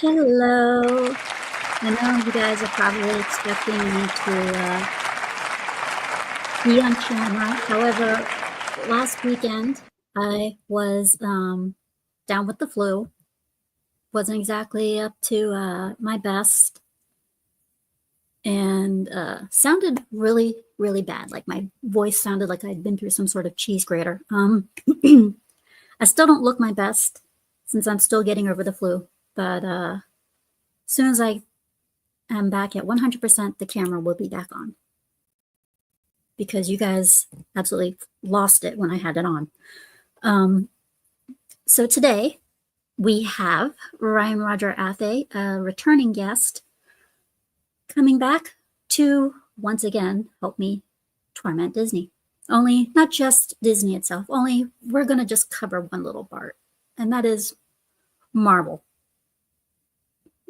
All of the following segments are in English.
Hello. I know you guys are probably expecting me to be on camera. However, last weekend I was down with the flu. Wasn't exactly up to my best, and sounded really, really bad. Like my voice sounded like I'd been through some sort of cheese grater. I still don't look my best since I'm still getting over the flu, but as soon as I am back at 100%, the camera will be back on. Because you guys absolutely lost it when I had it on. So today we have Ryan Roger Athay, a returning guest, coming back to once again help me torment Disney. Only not just Disney itself, only we're going to just cover one little part, and that is Marvel.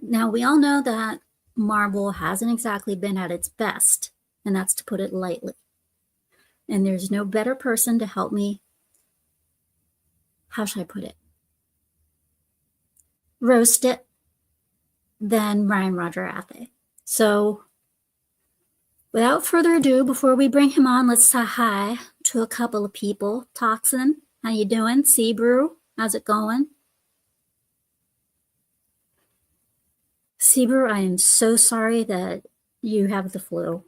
Now, we all know that Marvel hasn't exactly been at its best, and that's to put it lightly. And there's no better person to help me, how should I put it, roast it than Ryan Roger Athay. So without further ado, before we bring him on, let's say hi to a couple of people. Toxin, how you doing? Seabrew, how's it going? Seabrew, I am so sorry that you have the flu.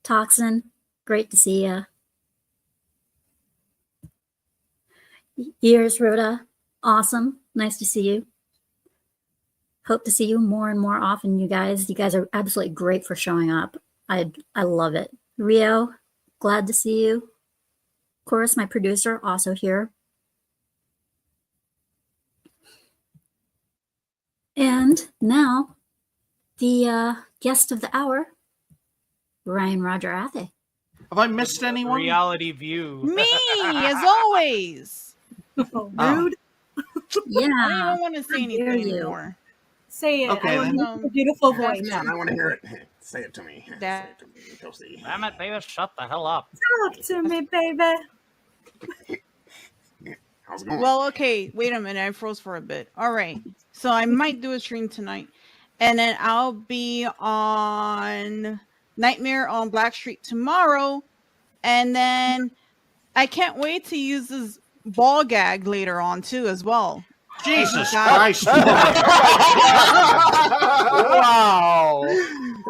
Toxin, great to see you. Years, Rhoda, awesome. Nice to see you. Hope to see you more and more often, you guys. You guys are absolutely great for showing up. I love it. Rio, glad to see you. Of course, my producer, also here. And now, the guest of the hour, Ryan Roger Athay. Have I missed anyone? Reality View. Me, as always. Rude. Yeah. I don't even want to say anything anymore. Say it. Okay, I want then. to hear a beautiful voice. Yeah, I want to hear it. Say it to me. That- Say it to me, Kelsey. Damn it, Davis, shut the hell up. Talk to me, baby. How's it going? Well, okay, wait a minute. I froze for a bit. All right. So I might do a stream tonight. And then I'll be on Nightmare on Black Street tomorrow. And then I can't wait to use this ball gag later on, too, as well. Jesus God. Christ. Wow.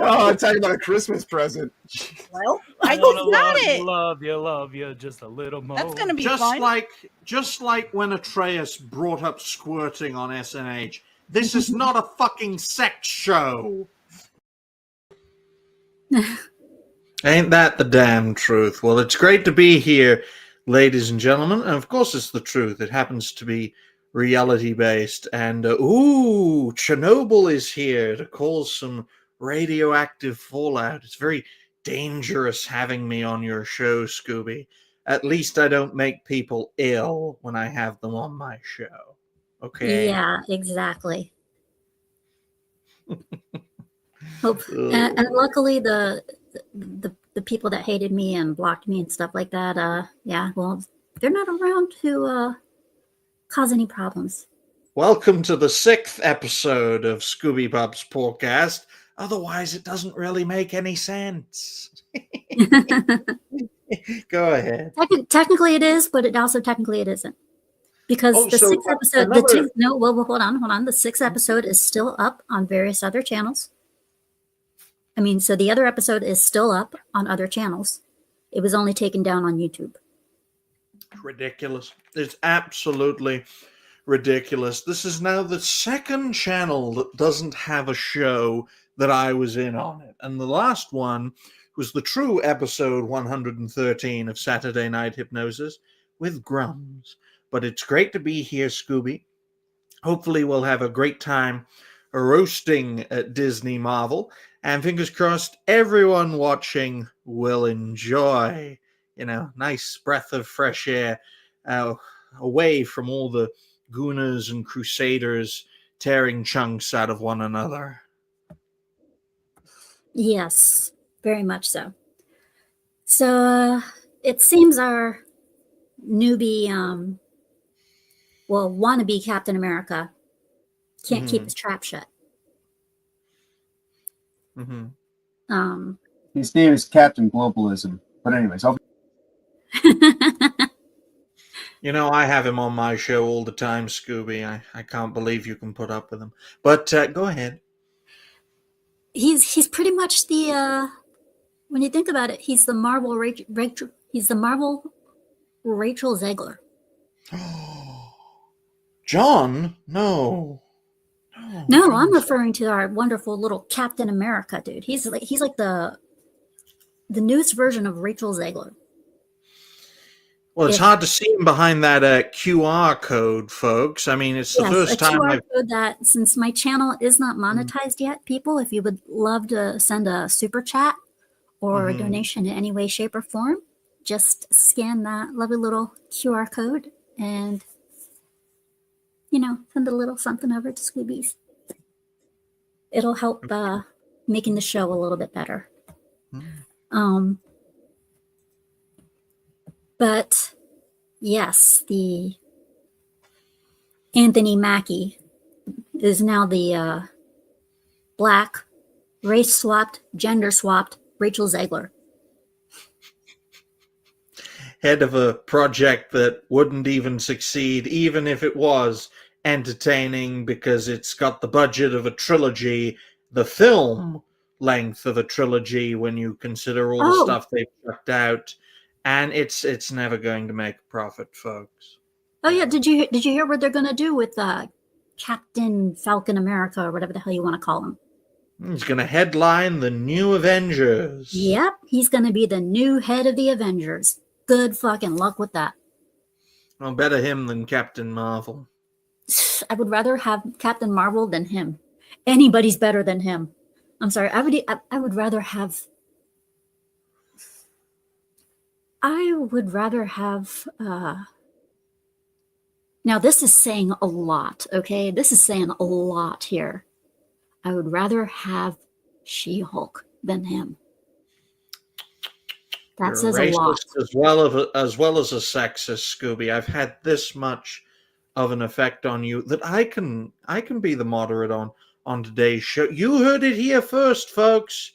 Oh, talking about a Christmas present. Well, I wanna just got it. love you just a little more. That's going to be just fun. like when Atreus brought up squirting on SNH. This is not a fucking sex show. Ain't that the damn truth? Well, it's great to be here, ladies and gentlemen. And of course it's the truth. It happens to be reality-based. And, Chernobyl is here to cause some radioactive fallout. It's very dangerous having me on your show, Scooby. At least I don't make people ill when I have them on my show. Okay? Yeah, exactly. And luckily the people that hated me and blocked me and stuff like that, yeah, well, they're not around to cause any problems. Welcome to the 6th episode of Scoobypup'S Pawcast. Otherwise, it doesn't really make any sense. Go ahead. Technically it is, but it also technically it isn't. Because the 6th episode, hold on. The 6th episode is still up on various other channels. I mean, so the other episode is still up on other channels. It was only taken down on YouTube. Ridiculous. It's absolutely ridiculous. This is now the second channel that doesn't have a show that I was in on it. And the last one was the true episode 113 of Saturday Night Hypnosis with Grums. But it's great to be here, Scooby. Hopefully we'll have a great time roasting at Disney Marvel. And fingers crossed, everyone watching will enjoy, nice breath of fresh air away from all the gooners and crusaders tearing chunks out of one another. Yes, very much so. So it seems our newbie, wannabe Captain America can't keep his trap shut. Mm-hmm. His name is Captain Globalism. But anyways, You know, I have him on my show all the time, Scooby. I can't believe you can put up with him. But go ahead. He's pretty much the when you think about it, he's the Marvel Rachel. He's the Marvel Rachel Zegler. John? No. No, I'm referring to our wonderful little Captain America dude. He's like the newest version of Rachel Zegler. Well, it's hard to see him behind that QR code, folks. I mean, it's the first time QR code that, since my channel is not monetized yet, people, if you would love to send a super chat or a donation in any way, shape, or form, just scan that lovely little QR code and, send a little something over to Scoobies. It'll help making the show a little bit better. But yes, the Anthony Mackie is now the black, race swapped, gender swapped Rachel Zegler. Head of a project that wouldn't even succeed, even if it was entertaining, because it's got the budget of a trilogy, the film length of a trilogy when you consider all the stuff they've chucked out. And it's never going to make a profit, folks. Oh yeah, did you hear what they're going to do with Captain Falcon America, or whatever the hell you want to call him? He's going to headline the new Avengers. Yep, he's going to be the new head of the Avengers. Good fucking luck with that. Well, better him than Captain Marvel. I would rather have Captain Marvel than him. Anybody's better than him. I'm sorry. I would rather have. I would rather have. Now, this is saying a lot, okay? This is saying a lot here. I would rather have She-Hulk than him. That says a lot. As well as a sexist, Scooby. I've had this much of an effect on you that I can be the moderate on today's show. You heard it here first, folks.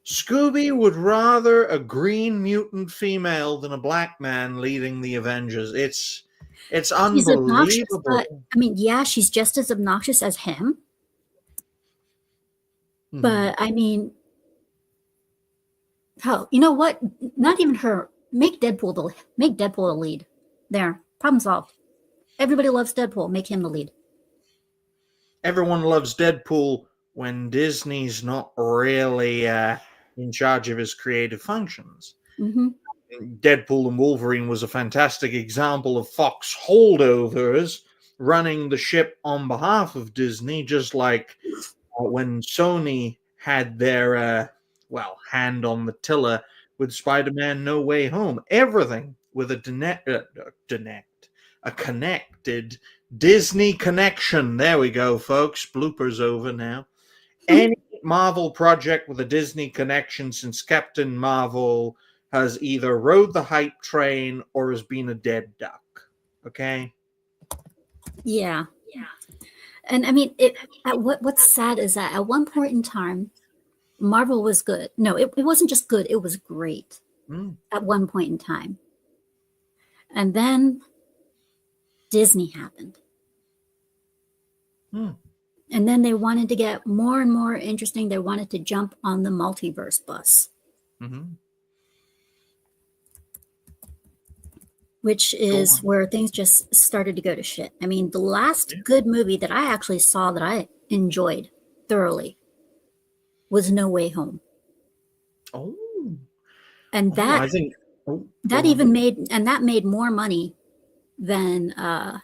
Scooby would rather a green mutant female than a black man leading the Avengers. It's unbelievable. But, I mean, yeah, she's just as obnoxious as him. But I mean, hell, you know what? Not even her. Make Deadpool the lead. There, problem solved. Everybody loves Deadpool. Make him the lead. Everyone loves Deadpool when Disney's not really in charge of his creative functions. Deadpool and Wolverine was a fantastic example of Fox holdovers running the ship on behalf of Disney, just like when Sony had their hand on the tiller with Spider-Man No Way Home. Everything with a connected Disney connection. There we go, folks. Bloopers over now. Any Marvel project with a Disney connection since Captain Marvel has either rode the hype train or has been a dead duck. Okay? Yeah. And I mean, what's sad is that at one point in time, Marvel was good. No, it wasn't just good. It was great at one point in time. And then Disney happened. And then they wanted to get more and more interesting. They wanted to jump on the multiverse bus. Which is where things just started to go to shit. I mean, the last good movie that I actually saw that I enjoyed thoroughly was No Way Home. And that made more money than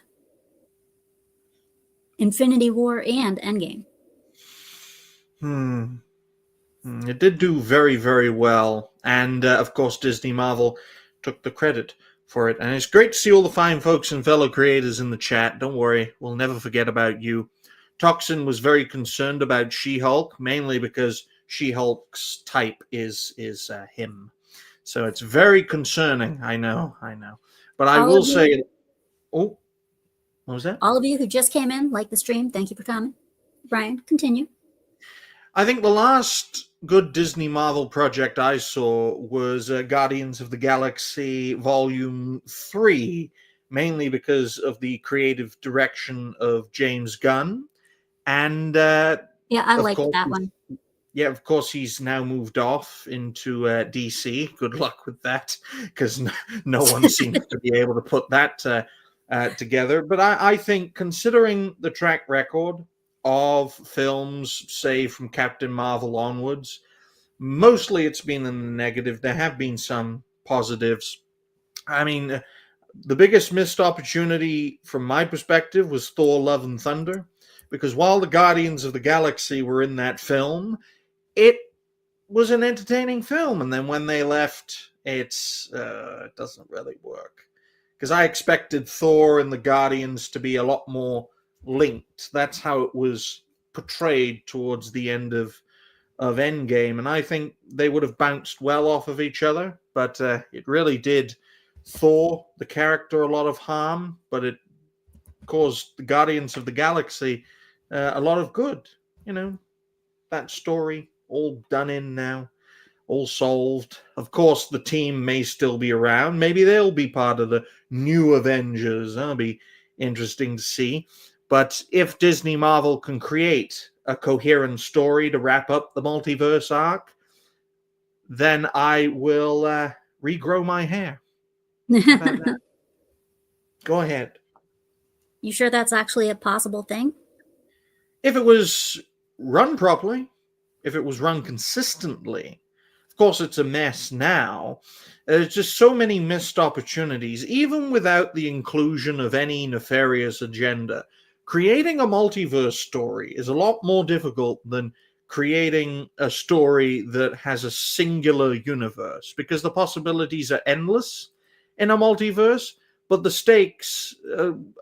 Infinity War and Endgame. It did do very, very well. And, of course, Disney Marvel took the credit for it. And it's great to see all the fine folks and fellow creators in the chat. Don't worry, we'll never forget about you. Toxin was very concerned about She-Hulk, mainly because She-Hulk's type is him. So it's very concerning. I know. But I will say... What was that? All of you who just came in, like the stream, thank you for coming. Brian, continue. I think the last good Disney Marvel project I saw was Guardians of the Galaxy Volume 3, mainly because of the creative direction of James Gunn. And Yeah, I Of liked course, that one. yeah, of course, he's now moved off into DC. Good luck with that, because no one seems to be able to put that together. But I think, considering the track record of films, say, from Captain Marvel onwards, mostly it's been in the negative. There have been some positives. I mean, the biggest missed opportunity from my perspective was Thor Love and Thunder, because while the Guardians of the Galaxy were in that film, it was an entertaining film, and then when they left, it doesn't really work. Because I expected Thor and the Guardians to be a lot more linked. That's how it was portrayed towards the end of Endgame, and I think they would have bounced well off of each other, but it really did Thor, the character, a lot of harm, but it caused the Guardians of the Galaxy a lot of good. You know, that story all done in now, all solved. Of course, the team may still be around. Maybe they'll be part of the new Avengers. That'll be interesting to see. But if Disney Marvel can create a coherent story to wrap up the multiverse arc, then I will regrow my hair. How about that? Go ahead. You sure that's actually a possible thing? If it was run properly, if it was run consistently. Of course, it's a mess now. There's just so many missed opportunities, even without the inclusion of any nefarious agenda. Creating a multiverse story is a lot more difficult than creating a story that has a singular universe, because the possibilities are endless in a multiverse, but the stakes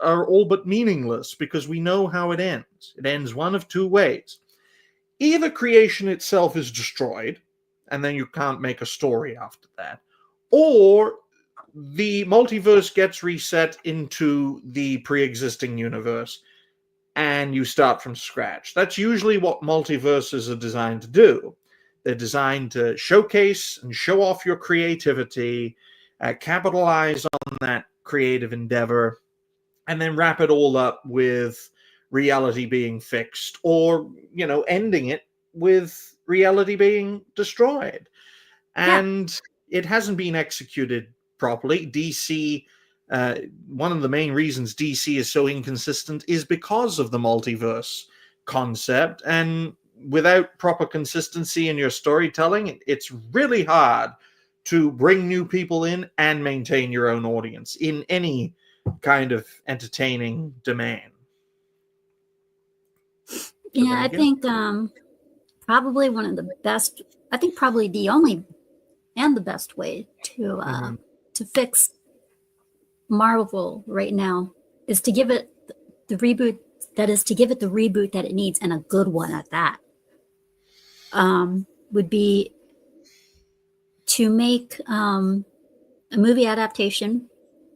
are all but meaningless because we know how it ends. It ends one of two ways. Either creation itself is destroyed, and then you can't make a story after that, or the multiverse gets reset into the pre-existing universe, and you start from scratch. That's usually what multiverses are designed to do. They're designed to showcase and show off your creativity, capitalize on that creative endeavor, and then wrap it all up with reality being fixed, or, you know, ending it with reality being destroyed. And it hasn't been executed properly. DC, one of the main reasons DC is so inconsistent is because of the multiverse concept. And without proper consistency in your storytelling, it's really hard to bring new people in and maintain your own audience in any kind of entertaining domain. Yeah, I think probably one of the best, I think probably the only and the best way to fix Marvel right now is to give it the reboot that it needs, and a good one at that. Would be to make a movie adaptation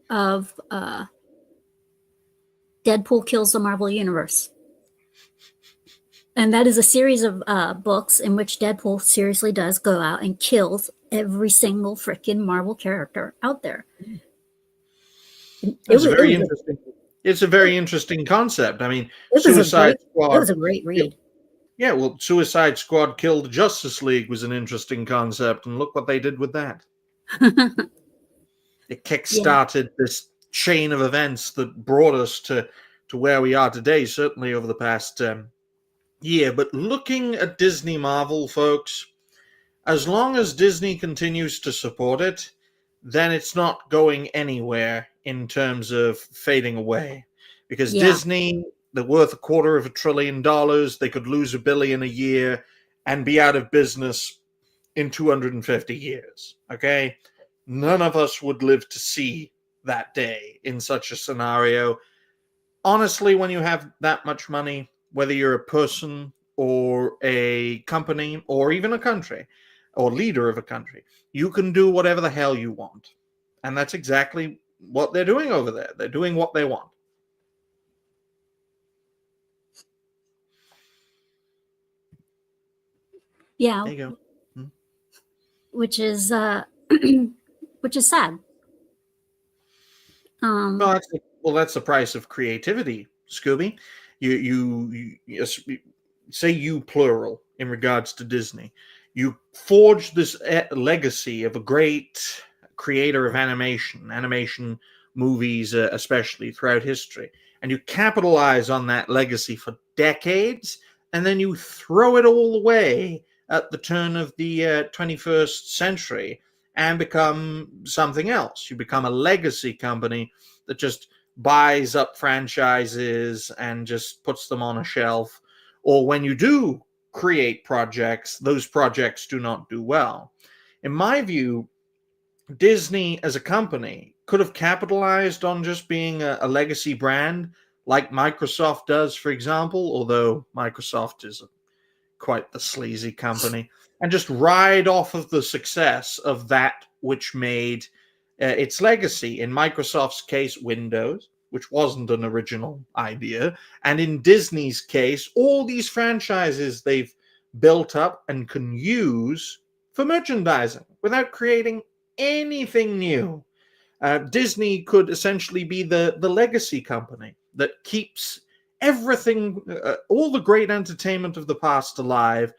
of Deadpool Kills the Marvel Universe. And that is a series of books in which Deadpool seriously does go out and kills every single freaking Marvel character out there. It's a very interesting concept. I mean, It was a great read. Yeah, well, Suicide Squad Killed Justice League was an interesting concept, and look what they did with that. It kick-started this chain of events that brought us to where we are today, certainly over the past year. But looking at Disney Marvel, folks, as long as Disney continues to support it, then it's not going anywhere in terms of fading away. Because Disney, they're worth $250 billion. They could lose $1 billion a year and be out of business in 250 years. Okay? None of us would live to see that day in such a scenario. Honestly, when you have that much money, whether you're a person or a company or even a country or leader of a country, you can do whatever the hell you want. And that's exactly what they're doing over there. They're doing what they want. Yeah, There you go. which is which is sad. Well, that's the price of creativity, Scooby. Yes, say you plural in regards to Disney. You forged this legacy of a great creator of animation movies, especially throughout history, and you capitalize on that legacy for decades, and then you throw it all away at the turn of the 21st century and become something else. You become a legacy company that just buys up franchises and just puts them on a shelf. Or when you do create projects, those projects do not do well. In my view, Disney as a company could have capitalized on just being a legacy brand like Microsoft does, for example, although Microsoft is quite the sleazy company, and just ride off of the success of that which made its legacy. In Microsoft's case, Windows, which wasn't an original idea, and in Disney's case, all these franchises they've built up and can use for merchandising without creating anything new. Disney could essentially be the legacy company that keeps everything, all the great entertainment of the past alive,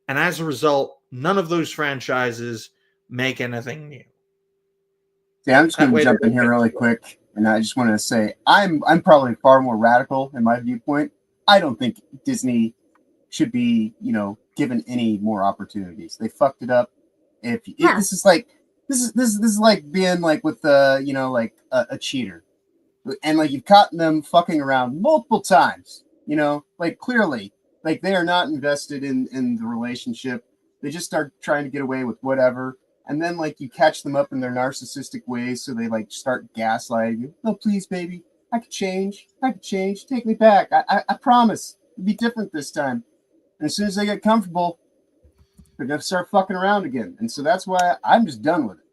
and as a result, none of those franchises make anything new. Yeah, I'm just going That to way jump they in don't here get really to quick, and I just want to say I'm probably far more radical in my viewpoint. I don't think Disney should be, given any more opportunities. They fucked it up. If Yeah. this is like this is like being like with like a cheater, and like you've caught them fucking around multiple times. Like clearly, like they are not invested in the relationship. They just start trying to get away with whatever. And then like you catch them up in their narcissistic ways, so they like start gaslighting you. No, please, baby, I could change. Take me back. I promise it'll be different this time. And as soon as they get comfortable, they're gonna start fucking around again. And so that's why I'm just done with it.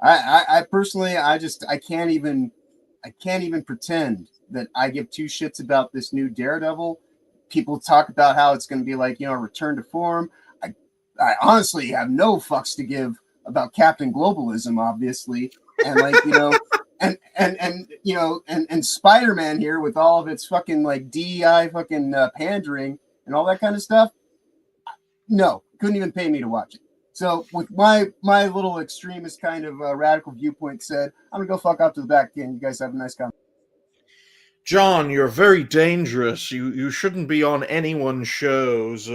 I personally, I can't even pretend that I give two shits about this new Daredevil. People talk about how it's going to be like, return to form. I honestly have no fucks to give about Captain Globalism, obviously, and like and Spider-Man here with all of its fucking like DEI fucking pandering and all that kind of stuff. No, couldn't even pay me to watch it. So with my little extremist kind of radical viewpoint said, I'm gonna go fuck out to the back end. You guys have a nice conversation. John, you're very dangerous. You shouldn't be on anyone's shows.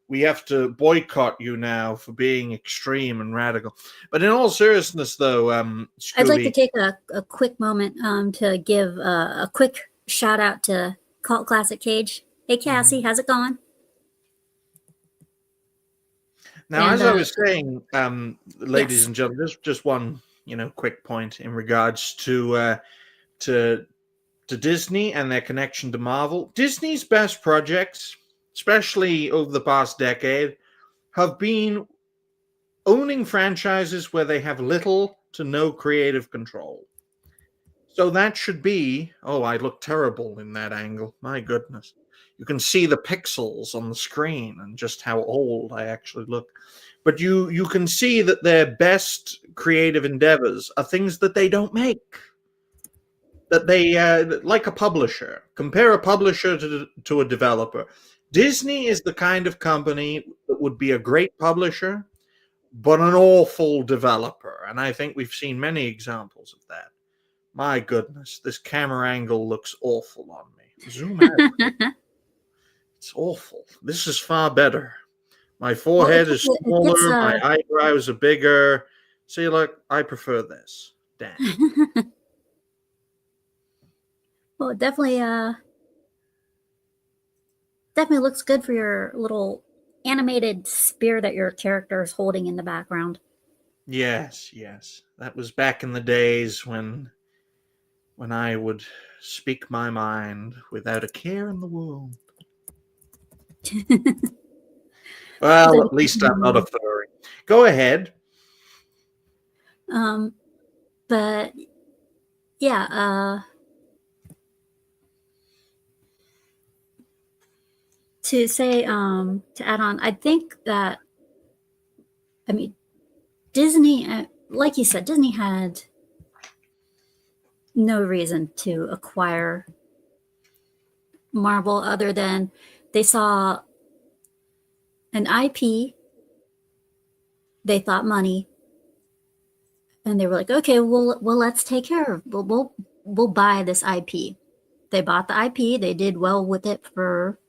We have to boycott you now for being extreme and radical. But in all seriousness, though, Scooby, I'd like to take a quick moment to give a quick shout out to Cult Classic Cage. Hey, Cassie, how's it going? now, and, as I was saying, ladies yes. and gentlemen, just one quick point in regards to Disney and their connection to Marvel. Disney's best projects, especially over the past decade, have been owning franchises where they have little to no creative control. So that should be, I look terrible in that angle. My goodness. You can see the pixels on the screen and just how old I actually look. But you can see that their best creative endeavors are things that they don't make. That they, like a publisher. Compare a publisher to a developer. Disney is the kind of company that would be a great publisher, but an awful developer. And I think we've seen many examples of that. My goodness, this camera angle looks awful on me. Zoom out. It's awful. This is far better. My forehead is smaller, my eyebrows are bigger. See, look, I prefer this. Damn. Well, it definitely looks good for your little animated spear that your character is holding in the background. Yes. That was back in the days when I would speak my mind without a care in the world. Well, at least I'm not a furry. Go ahead. But yeah, to say to add on, I think that I mean, Disney, like you said, Disney had no reason to acquire Marvel other than they saw an IP, they thought money, and they were like, okay, well, let's take care of, we'll buy this IP. They bought the IP. They did well with it for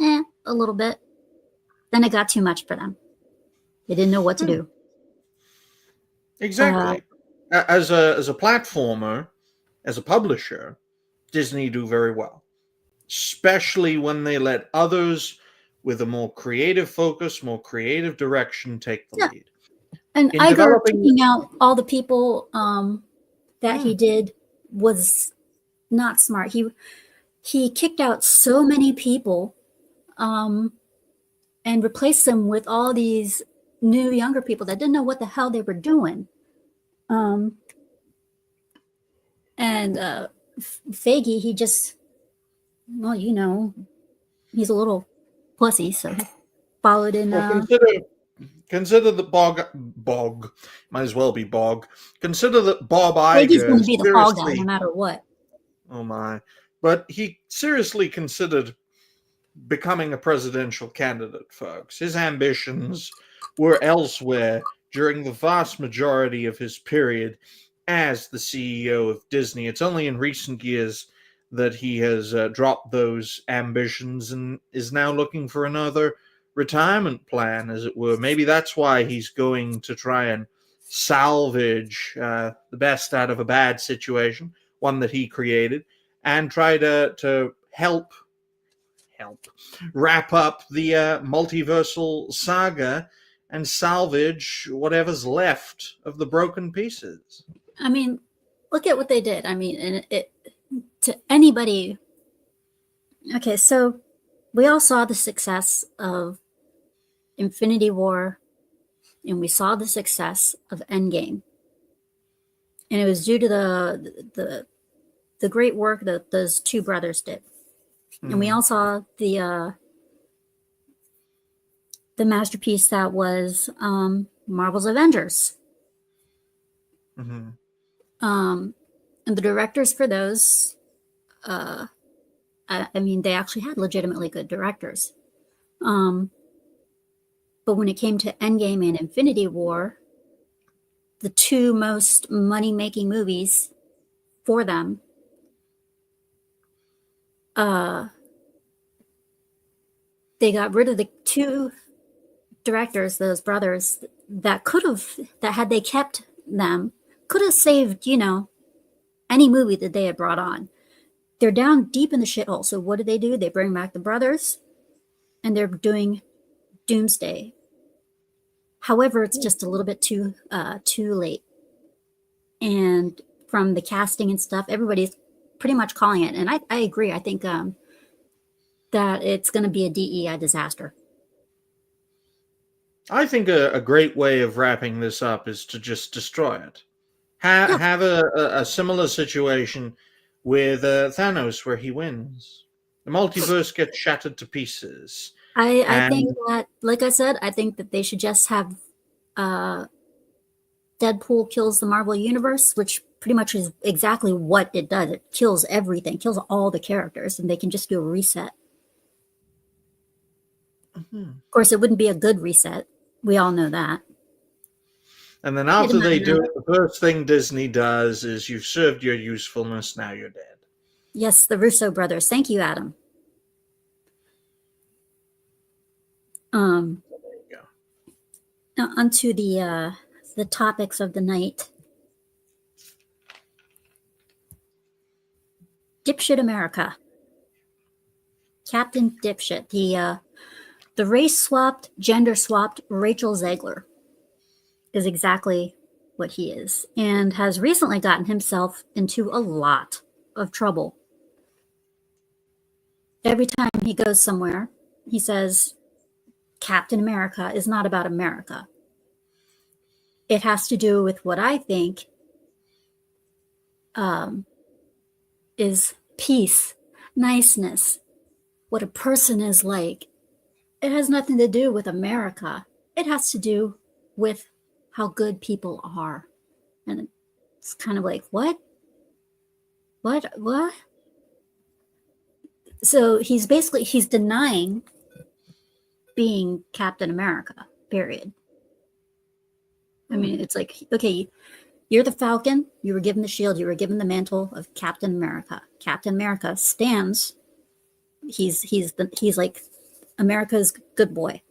a little bit. Then it got too much for them. They didn't know what to do. Exactly. As a platformer, as a publisher, Disney do very well, especially when they let others with a more creative focus, more creative direction take the lead. And In Iger developing- kicking out all the people that he did was not smart. He kicked out so many people and replaced them with all these new younger people that didn't know what the hell they were doing. And Feige, he just, well, you know, he's a little pussy, so he followed in. Well, consider the bog might as well be bog. Consider that Bob Feige's going Iger to be the fall guy seriously. no matter what. Oh my! But he seriously considered becoming a presidential candidate, folks. His ambitions were elsewhere during the vast majority of his period as the CEO of Disney. It's only in recent years that he has dropped those ambitions and is now looking for another retirement plan, as it were. Maybe that's why he's going to try and salvage the best out of a bad situation, one that he created, and try to help wrap up the multiversal saga and salvage whatever's left of the broken pieces. I mean, look at what they did. I mean, and it to anybody. Okay, so we all saw the success of Infinity War, and we saw the success of Endgame, and it was due to the great work that those two brothers did. And we all saw the masterpiece that was Marvel's Avengers. Mm-hmm. And the directors for those, I mean, they actually had legitimately good directors. But when it came to Endgame and Infinity War, the two most money-making movies for them, they got rid of the two directors, those brothers, that had they kept them, could have saved, you know, any movie that they had brought on. They're down deep in the shithole. So what do? They bring back the brothers, and they're doing Doomsday. However, it's just a little bit too late. And from the casting and stuff, everybody's pretty much calling it. And I agree. I think that it's going to be a DEI disaster. I think a great way of wrapping this up is to just destroy it. Have a similar situation with Thanos, where he wins. The multiverse gets shattered to pieces. I think that, like I said, I think that they should just have Deadpool kills the Marvel Universe, which pretty much is exactly what it does. It kills everything, kills all the characters, and they can just do a reset. Mm-hmm. Of course, it wouldn't be a good reset. We all know that. And then after they do it, the first thing Disney does is, you've served your usefulness, now you're dead. Yes, the Russo brothers. Thank you, Adam. There you go. Now onto the topics of the night. Dipshit America. Captain Dipshit. The race swapped, gender swapped Rachel Zegler is exactly what he is, and has recently gotten himself into a lot of trouble. Every time he goes somewhere, he says, Captain America is not about America. It has to do with what I think is peace, niceness, what a person is like. It has nothing to do with America. It has to do with how good people are. And it's kind of like, what? What? So he's denying being Captain America, period. I mean, it's like, okay, you're the Falcon, you were given the shield, you were given the mantle of Captain America. Captain America stands, he's like America's good boy.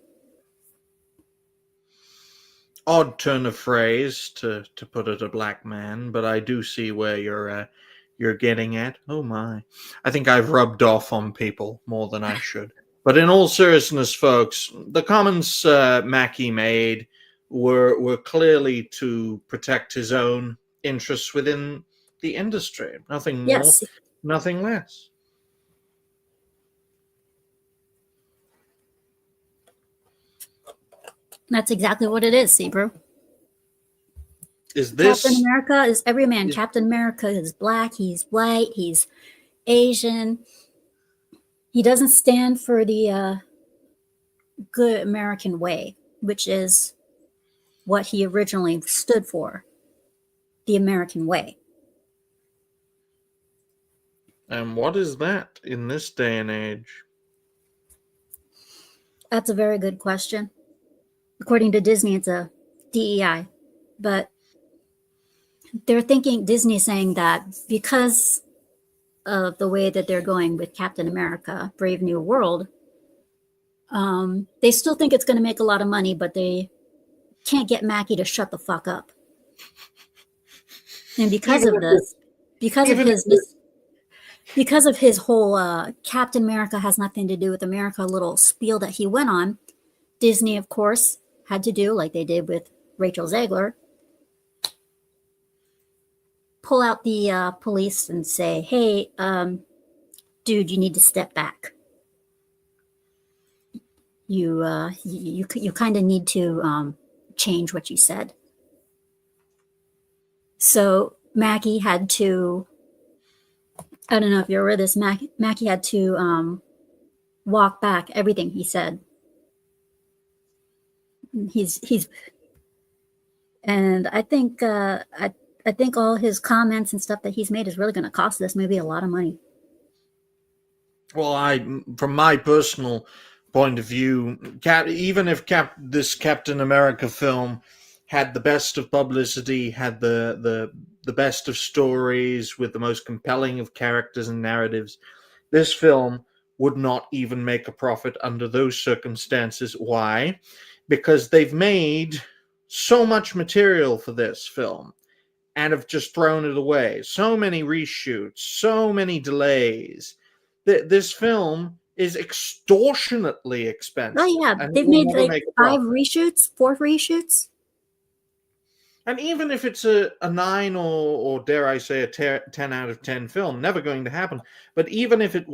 Odd turn of phrase to put it a black man, but I do see where you're getting at. Oh my. I think I've rubbed off on people more than I should. But in all seriousness, folks, the comments Mackie made were clearly to protect his own interests within the industry. Nothing more, Yes. nothing less. That's exactly what it is, Sebrew. Is this Captain America is every man. is- Captain America is black, he's white, he's Asian. He doesn't stand for the good American way, which is what he originally stood for, the American way. and what is that in this day and age? That's a very good question. According to Disney, it's a DEI, but they're thinking, Disney saying that because of the way that they're going with Captain America, Brave New World, they still think it's going to make a lot of money, but they can't get Mackie to shut the fuck up. And because Even of if this, because of even if because of his whole Captain America has nothing to do with America little spiel that he went on, Disney, of course, had to do like they did with Rachel Zegler, pull out the police and say, "Hey, dude, you need to step back. You kind of need to change what you said." So Mackie had to. I don't know if you're aware of this. Mackie had to walk back everything he said. He's, and I think I think all his comments and stuff that he's made is really going to cost this movie a lot of money. Well, from my personal point of view, even if this Captain America film had the best of publicity, had the best of stories with the most compelling of characters and narratives, this film would not even make a profit under those circumstances. Why? Because they've made so much material for this film and have just thrown it away. So many reshoots, so many delays. This film is extortionately expensive. Oh yeah, and it they've will made never like make a 5 profit. reshoots, 4 reshoots. And even if it's a 9 or dare I say a 10 out of 10 film, never going to happen. But even if it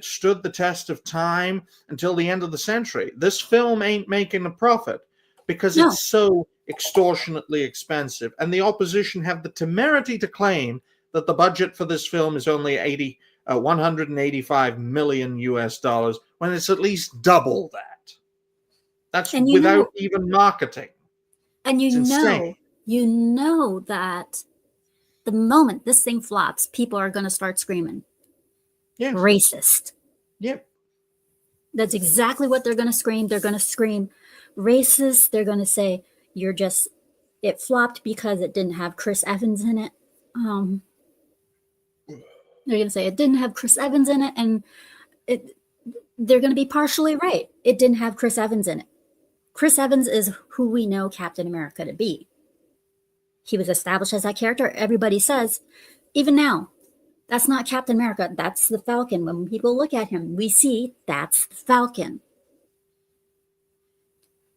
stood the test of time until the end of the century, this film ain't making a profit because No. it's so extortionately expensive. And the opposition have the temerity to claim that the budget for this film is only 185 million US dollars when it's at least double that. That's And you without know- even marketing. And It's insane. you know that the moment this thing flops, people are going to start screaming, Yes. racist. Yep. That's exactly what they're going to scream. They're going to scream racist. They're going to say, it flopped because it didn't have Chris Evans in it. They're going to say it didn't have Chris Evans in it. And they're going to be partially right. It didn't have Chris Evans in it. Chris Evans is who we know Captain America to be. He was established as that character. Everybody says, even now, that's not Captain America. That's the Falcon. When people look at him, we see that's the Falcon.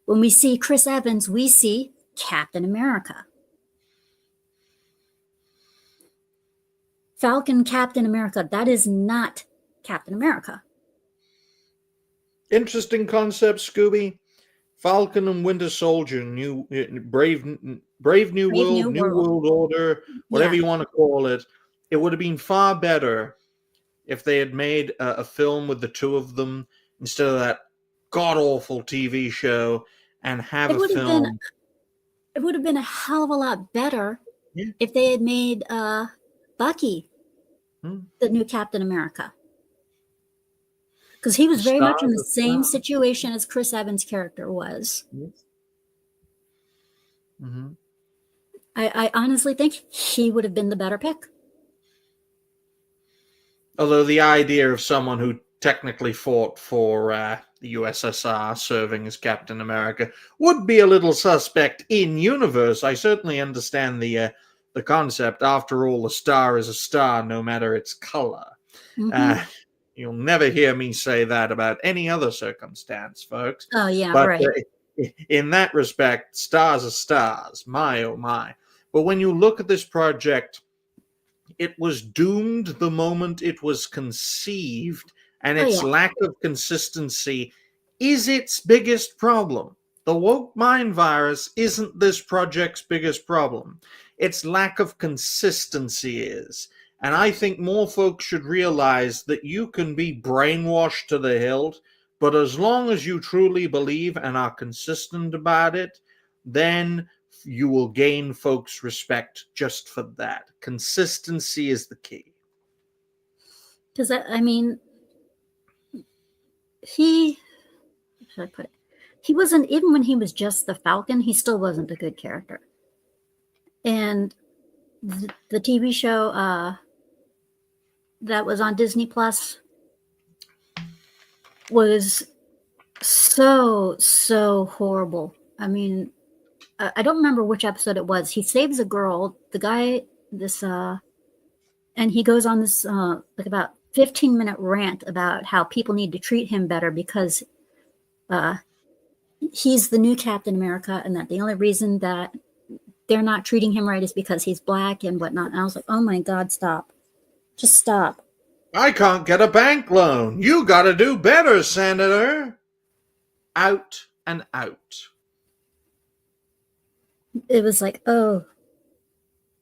When we see Chris Evans, we see Captain America. Falcon, Captain America, that is not Captain America. Interesting concept, Scooby. Falcon and Winter Soldier, Brave New World, New New World. World Order, whatever Yeah. you want to call it. It would have been far better if they had made a film with the two of them instead of that god-awful TV show. and have It a would have been film. it would have been a hell of a lot better Yeah. if they had made Bucky Hmm. the new Captain America. Because he was very much in the Stars of same stars. situation as Chris Evans' character was. Mhm. I honestly think he would have been the better pick. Although the idea of someone who technically fought for the USSR serving as Captain America would be a little suspect in universe. I certainly understand the concept. After all, a star is a star, no matter its color. Mhm. You'll never hear me say that about any other circumstance, folks. Oh, yeah, But right. in that respect, stars are stars. My, oh my. But when you look at this project, it was doomed the moment it was conceived, and Oh, its yeah. lack of consistency is its biggest problem. The woke mind virus isn't this project's biggest problem. Its lack of consistency is. And I think more folks should realize that you can be brainwashed to the hilt, but as long as you truly believe and are consistent about it, then you will gain folks' respect just for that. Consistency is the key. Because, I mean, how should I put it? He wasn't, even when he was just the Falcon, he still wasn't a good character. And the TV show that was on Disney Plus was so horrible. I mean, I don't remember which episode it was. He saves a girl, the guy, and he goes on this like about 15-minute rant about how people need to treat him better because he's the new Captain America, and that the only reason that they're not treating him right is because he's black and whatnot. And I was like, oh my God, stop. Just stop. I can't get a bank loan. You gotta do better, Senator. Out and out. It was like, oh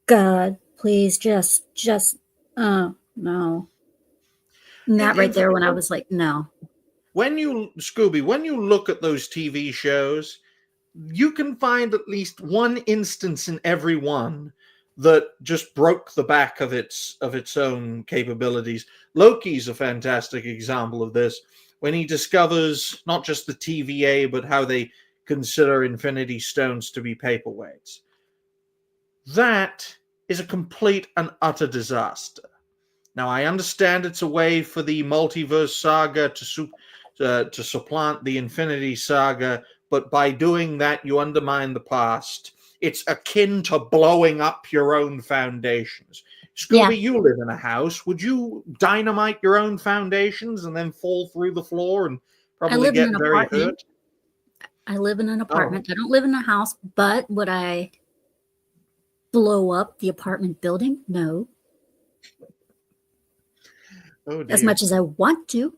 God, please just, oh no. And that right there when I was like, no. When you look at those TV shows, you can find at least one instance in every one that just broke the back of its own capabilities. Loki's a fantastic example of this, when he discovers not just the TVA, but how they consider Infinity Stones to be paperweights. That is a complete and utter disaster. Now, I understand it's a way for the multiverse saga to supplant the Infinity Saga, but by doing that, you undermine the past. It's akin to blowing up your own foundations. Scooby, you live in a house. Would you dynamite your own foundations and then fall through the floor and probably get very hurt? I live in an apartment. I don't live in a house, but would I blow up the apartment building? No. Oh, dear. As much as I want to.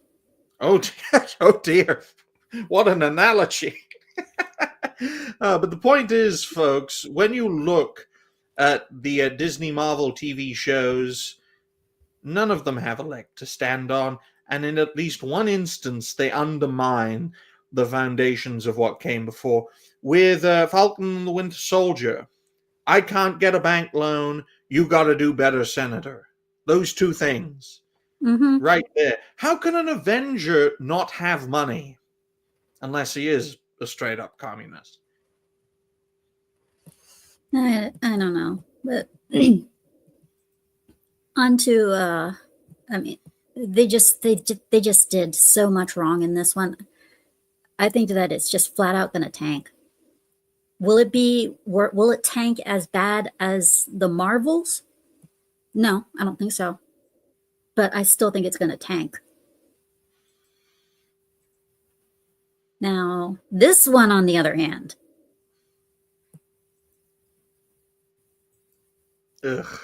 Oh, dear. Oh, dear. What an analogy. But the point is, folks, when you look at the Disney Marvel TV shows, none of them have a leg to stand on, and in at least one instance, they undermine the foundations of what came before. With Falcon and the Winter Soldier, I can't get a bank loan, you got to do better, Senator. Those two things. Mm-hmm. Right there. How can an Avenger not have money? Unless he is a straight up communist. I don't know. But onto I mean, they just did so much wrong in this one. I think that it's just flat out gonna tank. Will it tank as bad as the Marvels? No, I don't think so. But I still think it's going to tank. Now, this one, on the other hand. Ugh.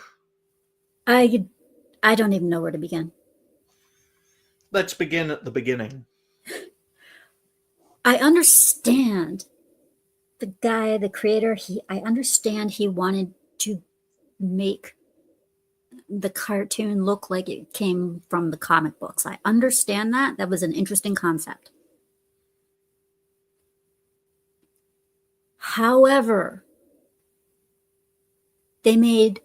I don't even know where to begin. Let's begin at the beginning. I understand the guy, the creator, I understand he wanted to make the cartoon look like it came from the comic books. I understand that. That was an interesting concept. However, they made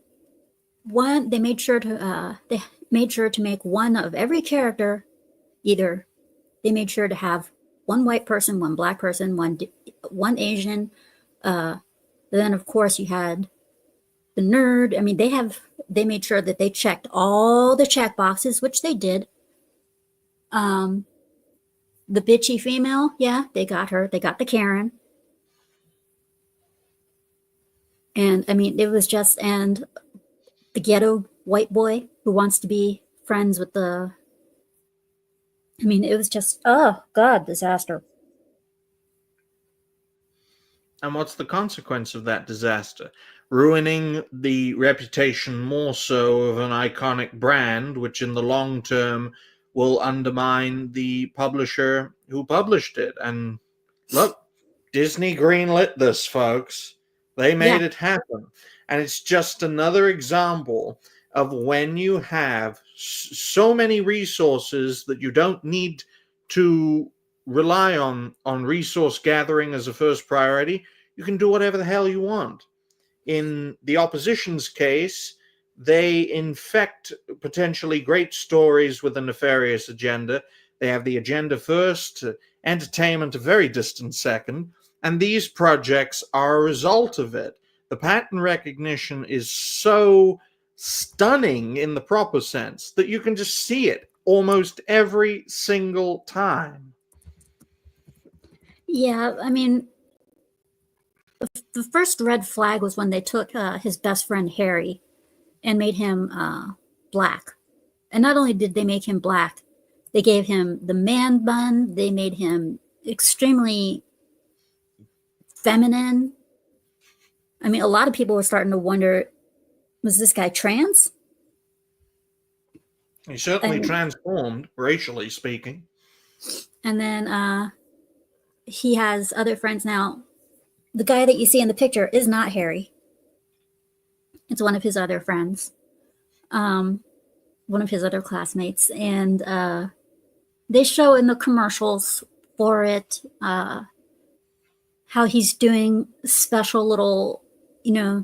sure to make one of every character either. They made sure to have one white person, one black person, one Asian. Then of course you had the nerd. I mean, they made sure that they checked all the check boxes, which they did. The bitchy female, yeah, they got her. They got the Karen. And I mean, it was just, and the ghetto white boy who wants to be friends with the, I mean, it was just, oh God, disaster. And what's the consequence of that disaster? Ruining the reputation more so of an iconic brand, which in the long term will undermine the publisher who published it. And look, Disney greenlit this, folks. They made it happen. And it's just another example of when you have so many resources that you don't need to rely on resource gathering as a first priority, you can do whatever the hell you want. In the opposition's case, they infect potentially great stories with a nefarious agenda. They have the agenda first, entertainment a very distant second, and these projects are a result of it. The pattern recognition is so stunning in the proper sense that you can just see it almost every single time. Yeah, I mean, the first red flag was when they took his best friend Harry and made him black. And not only did they make him black, they gave him the man bun. They made him extremely feminine. I mean, a lot of people were starting to wonder, was this guy trans? He certainly transformed, racially speaking. And then he has other friends now. The guy that you see in the picture is not Harry. It's one of his other friends, one of his other classmates. And they show in the commercials for it how he's doing special little,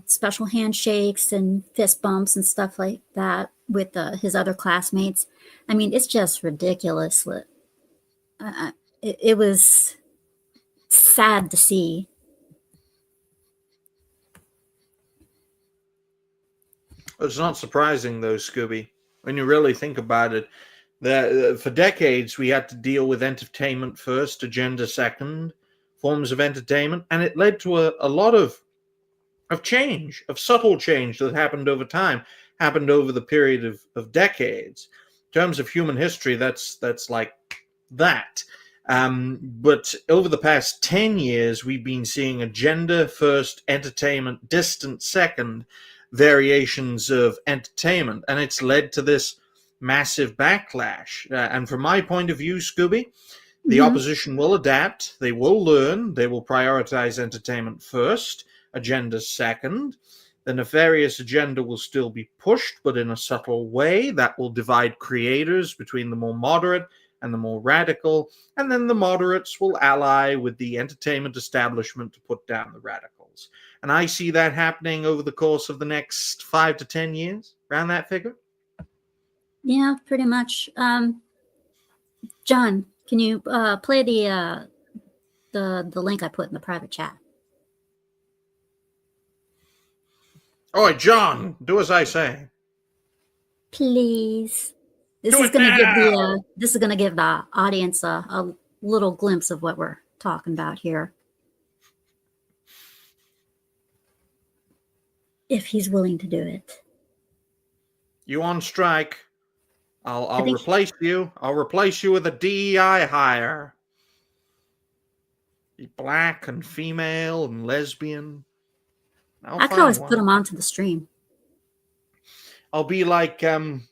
special handshakes and fist bumps and stuff like that with his other classmates. I mean, it's just ridiculous. It was sad to see. It's not surprising, though, Scooby, when you really think about it, that for decades we had to deal with entertainment first, agenda second, forms of entertainment, and it led to a lot of change, of subtle change that happened over time, happened over the period of decades. In terms of human history, that's like that. But over the past 10 years, we've been seeing agenda first, entertainment distant second variations of entertainment, and it's led to this massive backlash. And from my point of view, Scooby, the opposition will adapt, they will learn, they will prioritize entertainment first, agenda second. The nefarious agenda will still be pushed, but in a subtle way that will divide creators between the more moderate and the more radical, and then the moderates will ally with the entertainment establishment to put down the radicals. And I see that happening over the course of the next 5 to 10 years, around that figure. Yeah, pretty much. John, can you play the link I put in the private chat? Oi, John, do as I say. Please. This Do is it going to now! give the audience a little glimpse of what we're talking about here. If he's willing to do it. You on strike. I'll think- replace you. I'll replace you with a DEI hire. Be black and female and lesbian. I could always put him onto the stream. I'll be like,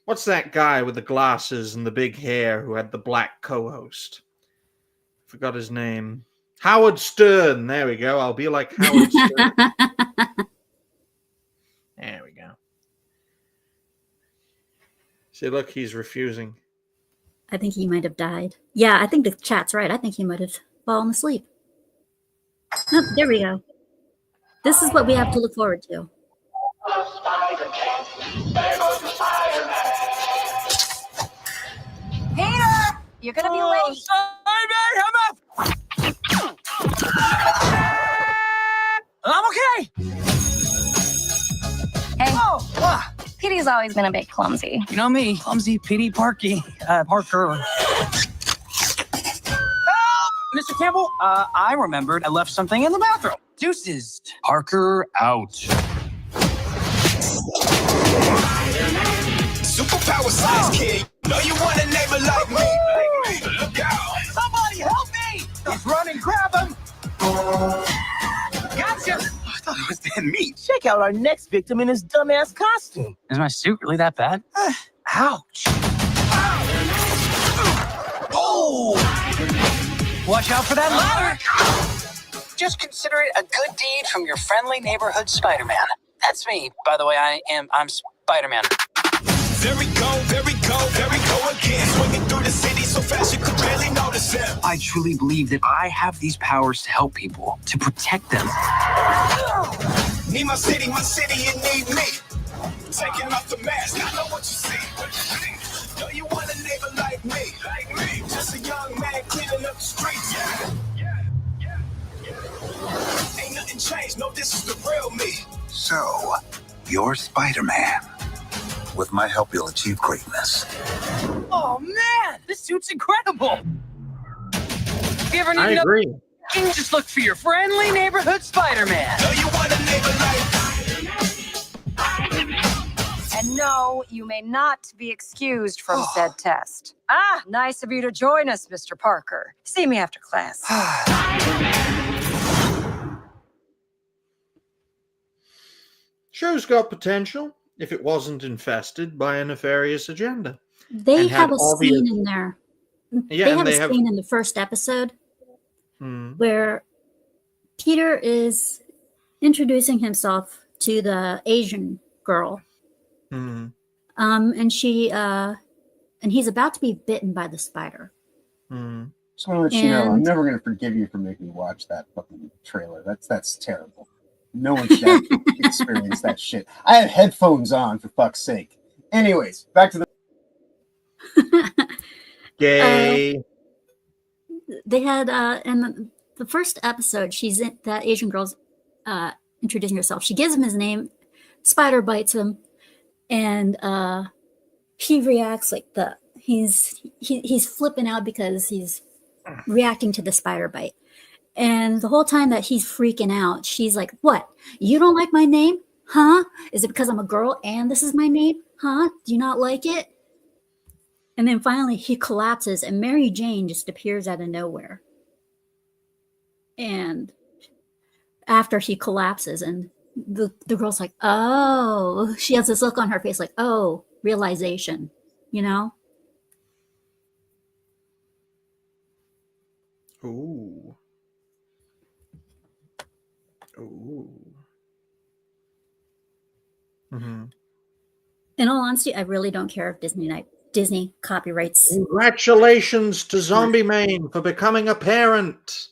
what's that guy with the glasses and the big hair who had the black co-host? Forgot his name. Howard Stern. There we go. I'll be like Howard Stern. There we go. See, look, he's refusing. I think he might have died. Yeah, I think the chat's right. I think he might have fallen asleep. Oh, there we go. This is what we have to look forward to. Peter, you're gonna be late. I'm okay. Hey, Petey's always been a bit clumsy. You know me, clumsy, Petey, Parker. Help! Mr. Campbell, I remembered I left something in the bathroom. Deuces. Parker out. Superpower size kid. Know you want a neighbor like me. Look out. Somebody help me! He's running, grab him! Gotcha! I thought it was dead meat. Check out our next victim in his dumbass costume. Is my suit really that bad? Ouch! Oh! Watch out for that ladder! Just consider it a good deed from your friendly neighborhood Spider-Man. That's me, by the way. I'm Spider-Man. There we go, there we go, there we go again. Swinging through the city so fast you could barely notice him. I truly believe that I have these powers to help people, to protect them. Need my city, you need me. Taking off the mask, I know what you see. Know you want a neighbor like me. Just a young man cleaning up the streets. Ain't nothing changed, no, this is the real me. So, you're Spider-Man. With my help, you'll achieve greatness. Oh man, this suit's incredible. If you ever need I another, agree. you can just look for your friendly neighborhood Spider-Man. Know you want a neighbor like And no, you may not be excused from said test. Ah, nice of you to join us, Mr. Parker. See me after class. Show's got potential if it wasn't infested by a nefarious agenda. They And have had a obvious- scene in there. Yeah, they and have they a have- scene in the first episode Hmm. where Peter is introducing himself to the Asian girl. Hmm. And he's about to be bitten by the spider. Hmm. Just want to let you know, I'm And- never going to forgive you for making me watch that fucking trailer. That's terrible. No one should have to experience that shit. I have headphones on, for fuck's sake. Anyways, back to the. Gay. They had in the first episode, she's in, that Asian girl's introducing herself. She gives him his name. Spider bites him, and he reacts like he's flipping out because he's reacting to the spider bite. And the whole time that he's freaking out, she's like, "What? You don't like my name? Huh? Is it because I'm a girl and this is my name? Huh? Do you not like it?" And then finally he collapses and Mary Jane just appears out of nowhere. And after he collapses and the girl's like, "Oh," she has this look on her face like, "Oh, realization," you know? Ooh. Ooh. Mm-hmm. In all honesty, I really don't care if Disney copyrights. Congratulations to Zombie Mane for becoming a parent.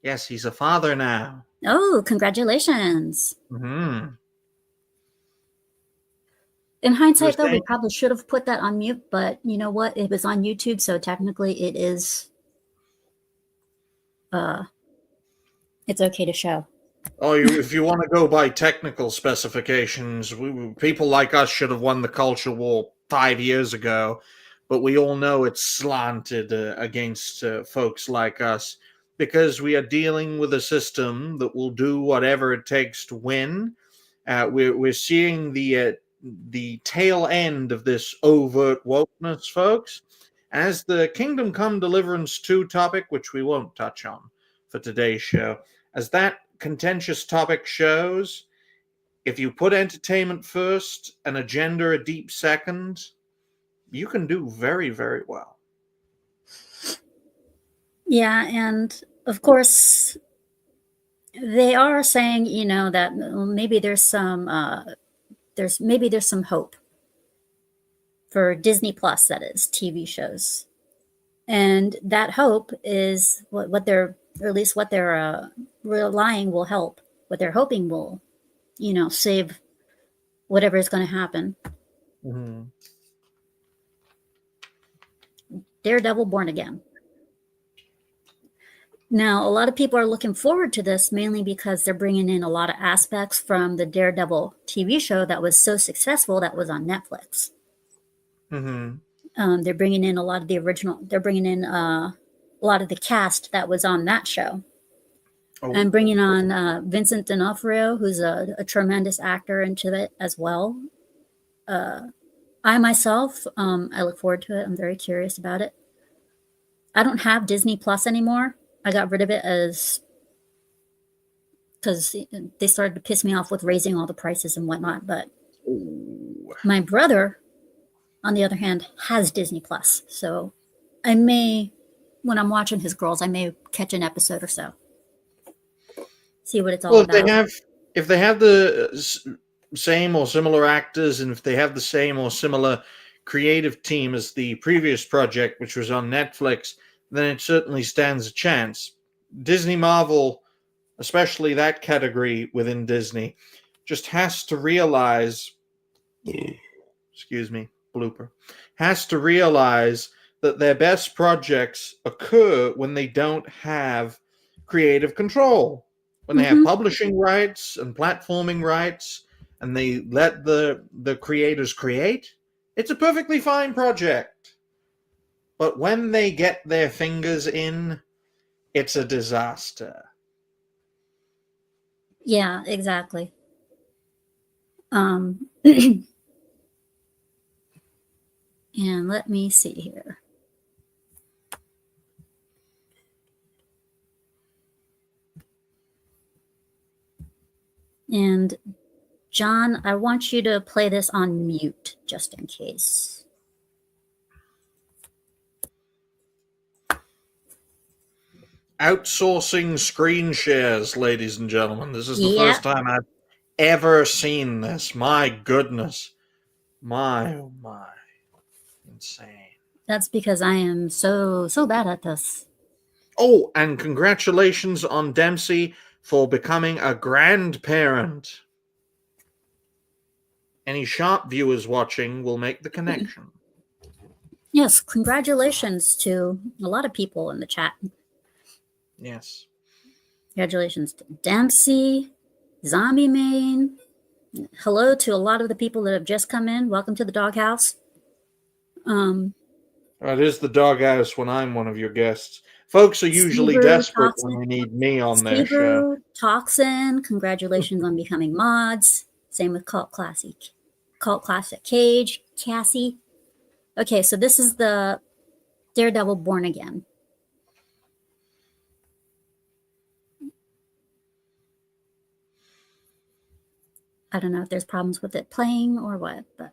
Yes, he's a father now. Oh, congratulations. Mm-hmm. In hindsight, though, we saying- probably should have put that on mute, but you know what? It was on YouTube, so technically it is it's okay to show. Oh, if you want to go by technical specifications, people like us should have won the culture war 5 years ago, but we all know it's slanted against folks like us because we are dealing with a system that will do whatever it takes to win. We're seeing the tail end of this overt wokeness, folks. As the Kingdom Come Deliverance 2 topic, which we won't touch on for today's show, as that contentious topic shows, if you put entertainment first and agenda a deep second, you can do very, very well. Yeah, and of course, they are saying, you know, that maybe there's some hope for Disney Plus, that is, TV shows, and that hope is what they're, or at least what they're relying will help what they're hoping will, save whatever is going to happen. Mm-hmm. Daredevil Born Again. Now, a lot of people are looking forward to this mainly because they're bringing in a lot of aspects from the Daredevil TV show that was so successful that was on Netflix. Mm-hmm. They're bringing in a lot of the original. They're bringing in a lot of the cast that was on that show, and bringing on Vincent D'Onofrio, who's a tremendous actor into it as well. I myself, I look forward to it. I'm very curious about it. I don't have Disney Plus anymore. I got rid of it because they started to piss me off with raising all the prices and whatnot. But my brother, on the other hand, has Disney Plus. So I may, when I'm watching his girls, I may catch an episode or so. See what it's all about. If they have the same or similar actors, and if they have the same or similar creative team as the previous project, which was on Netflix, then it certainly stands a chance. Disney Marvel, especially that category within Disney, just has to realize, excuse me, blooper, has to realize that their best projects occur when they don't have creative control, when they have publishing rights and platforming rights, and they let the creators create. It's a perfectly fine project. But when they get their fingers in, it's a disaster. Yeah, exactly. And let me see here. And John, I want you to play this on mute just in case. Outsourcing screen shares, ladies and gentlemen. This is the first time I've ever seen this. My goodness. My, oh my. Insane. That's because I am so bad at this. Oh, and congratulations on Dempsey for becoming a grandparent. Any sharp viewers watching will make the connection. Yes, congratulations to a lot of people in the chat. Yes. Congratulations to Dempsey, Zombie Main. Hello to a lot of the people that have just come in. Welcome to the doghouse. It is the doghouse when I'm one of your guests. Folks are usually desperate when they need me on their show. Toxin, congratulations on becoming mods. Same with Cult Classic Cage, Cassie. Okay, so this is the Daredevil Born Again. I don't know if there's problems with it playing or what, but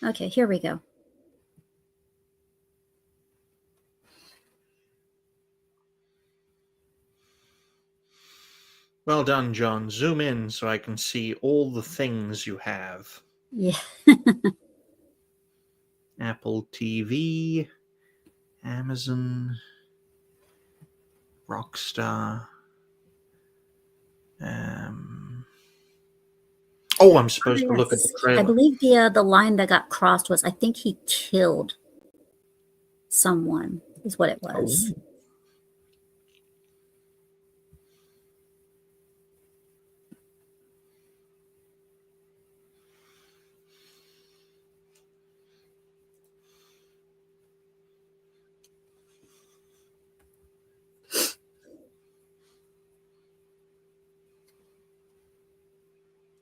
okay, here we go. Well done, John. Zoom in so I can see all the things you have. Yeah. Apple TV, Amazon, Rockstar. Oh, I'm supposed to look at the trailer. I believe the line that got crossed was, I think he killed someone, is what it was. Oh.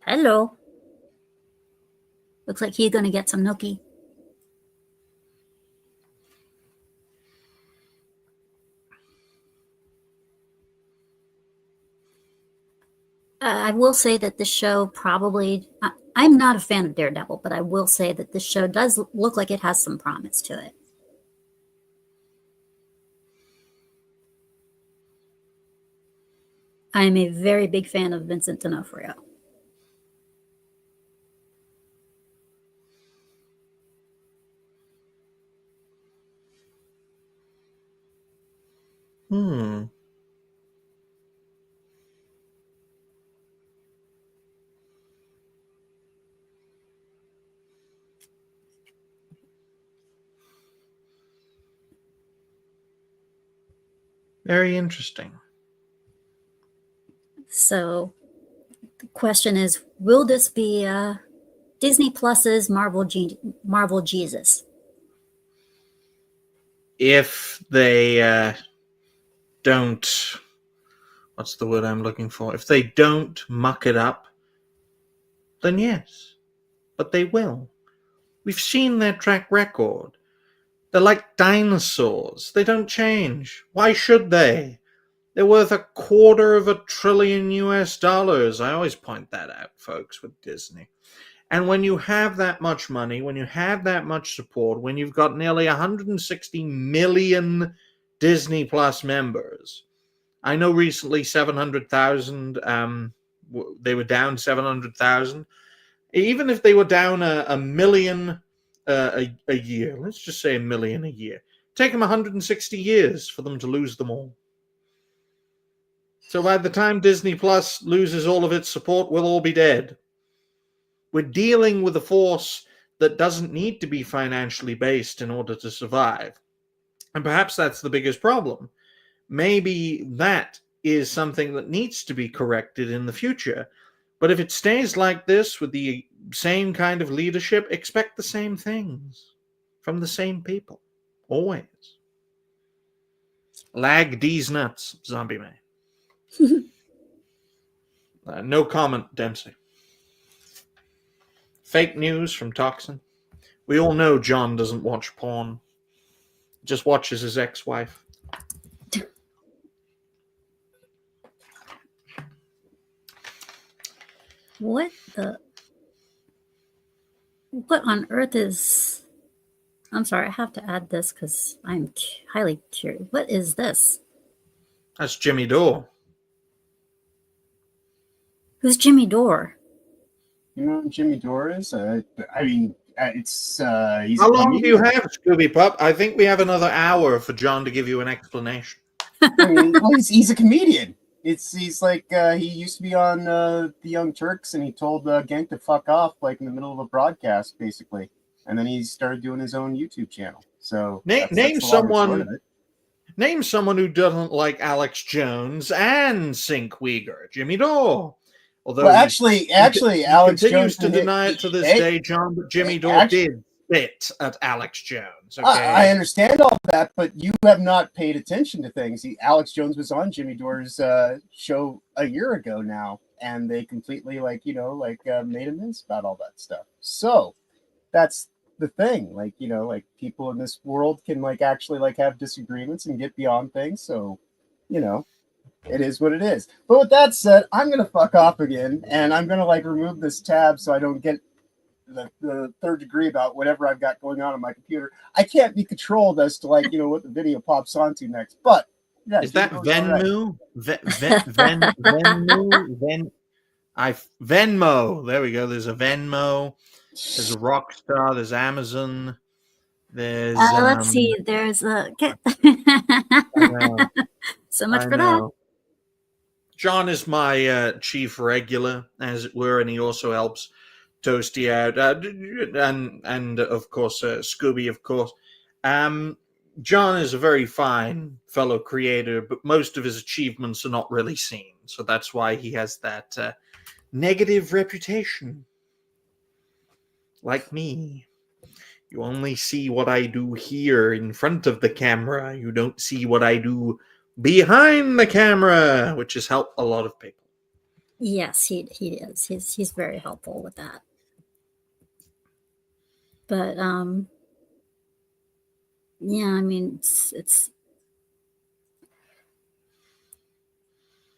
Hello. Looks like he's going to get some nookie. I will say that the show probably... I'm not a fan of Daredevil, but I will say that this show does look like it has some promise to it. I am a very big fan of Vincent D'Onofrio. Very interesting. So the question is, will this be Disney Plus's Marvel Jesus? If they don't, what's the word I'm looking for? If they don't muck it up, then yes, but they will. We've seen their track record. They're like dinosaurs. They don't change. Why should they? They're worth $250 billion US. I always point that out, folks, with Disney. And when you have that much money, when you have that much support, when you've got nearly 160 million Disney Plus members, I know recently 700,000, they were down 700,000. Even if they were down a million a year, let's just say a million a year, take them 160 years for them to lose them all. So by the time Disney Plus loses all of its support, we'll all be dead. We're dealing with a force that doesn't need to be financially based in order to survive. And perhaps that's the biggest problem. Maybe that is something that needs to be corrected in the future. But if it stays like this with the same kind of leadership, expect the same things from the same people. Always. Lag D's nuts, Zombie Man. No comment, Dempsey. Fake news from Toxin. We all know John doesn't watch porn. Just watches his ex-wife. What on earth is... I'm sorry, I have to add this because I'm highly curious. What is this? That's Jimmy Dore. Who's Jimmy Dore? You know who Jimmy Dore is? I mean, it's he's. How long do you have, Scooby Pup? I think we have another hour for John to give you an explanation. I mean, well, he's a comedian. He's like he used to be on the Young Turks, and he told Genk to fuck off like in the middle of a broadcast, basically, and then he started doing his own YouTube channel. So name someone who doesn't like Alex Jones and Sink Uyghur. Jimmy Dore. Although well, actually, Alex continues Jones to deny it to this day, John. But Jimmy Dore did spit at Alex Jones. Okay? I understand all that, but you have not paid attention to things. Alex Jones was on Jimmy Dore's show a year ago now, and they completely made amends about all that stuff. So that's the thing. People in this world can actually have disagreements and get beyond things. So, it is what it is. But with that said, I'm gonna fuck off again, and I'm gonna remove this tab so I don't get the third degree about whatever I've got going on my computer. I can't be controlled as to what the video pops onto next. But yeah, is that Venmo? Venmo. There we go. There's a Venmo. There's a Rockstar. There's Amazon. There's let's see. There's a so much for that. John is my chief regular, as it were, and he also helps Toasty out, and of course Scooby, of course. John is a very fine fellow creator, but most of his achievements are not really seen, so that's why he has that negative reputation. Like me, you only see what I do here in front of the camera. You don't see what I do behind the camera, which has helped a lot of people. Yes, he is. He's very helpful with that. But yeah, I mean, it's